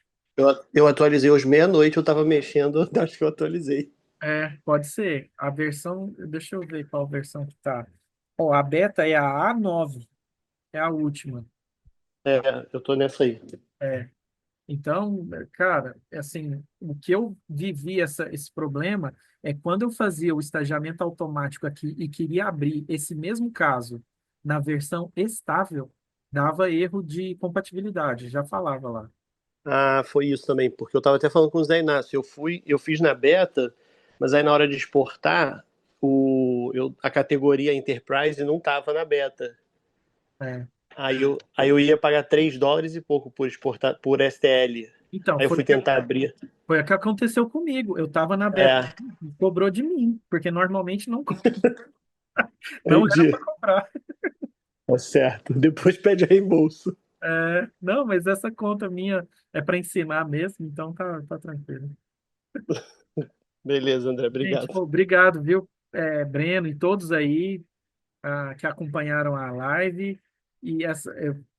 eu atualizei hoje meia-noite, eu estava mexendo, acho que eu atualizei. É, pode ser. A versão, deixa eu ver qual versão que tá. Ó, a beta é a A9, é a última. É, eu tô nessa aí. É. Então, cara, assim, o que eu vivi esse problema é quando eu fazia o estagiamento automático aqui e queria abrir esse mesmo caso na versão estável, dava erro de compatibilidade, já falava lá. Ah, foi isso também, porque eu tava até falando com o Zé Inácio. Eu fiz na beta, mas aí na hora de exportar, a categoria Enterprise não tava na beta. É. Aí eu ia pagar $3 e pouco por exportar por STL. Então, Aí eu fui tentar abrir. foi o que aconteceu comigo. Eu estava na beta, É, cobrou de mim, porque normalmente não, não era entendi. para cobrar. Tá certo. Depois pede reembolso. É, não, mas essa conta minha é para ensinar mesmo, então tá tranquilo. Beleza, André, Gente, obrigado. pô, obrigado, viu, Breno e todos aí que acompanharam a live. E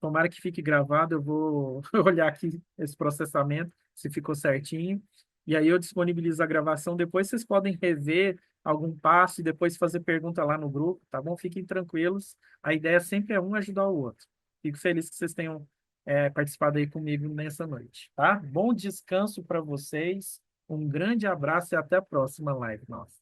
tomara que fique gravado, eu vou olhar aqui esse processamento, se ficou certinho. E aí eu disponibilizo a gravação. Depois vocês podem rever algum passo e depois fazer pergunta lá no grupo, tá bom? Fiquem tranquilos. A ideia sempre é um ajudar o outro. Fico feliz que vocês tenham participado aí comigo nessa noite, tá? Bom descanso para vocês. Um grande abraço e até a próxima live nossa.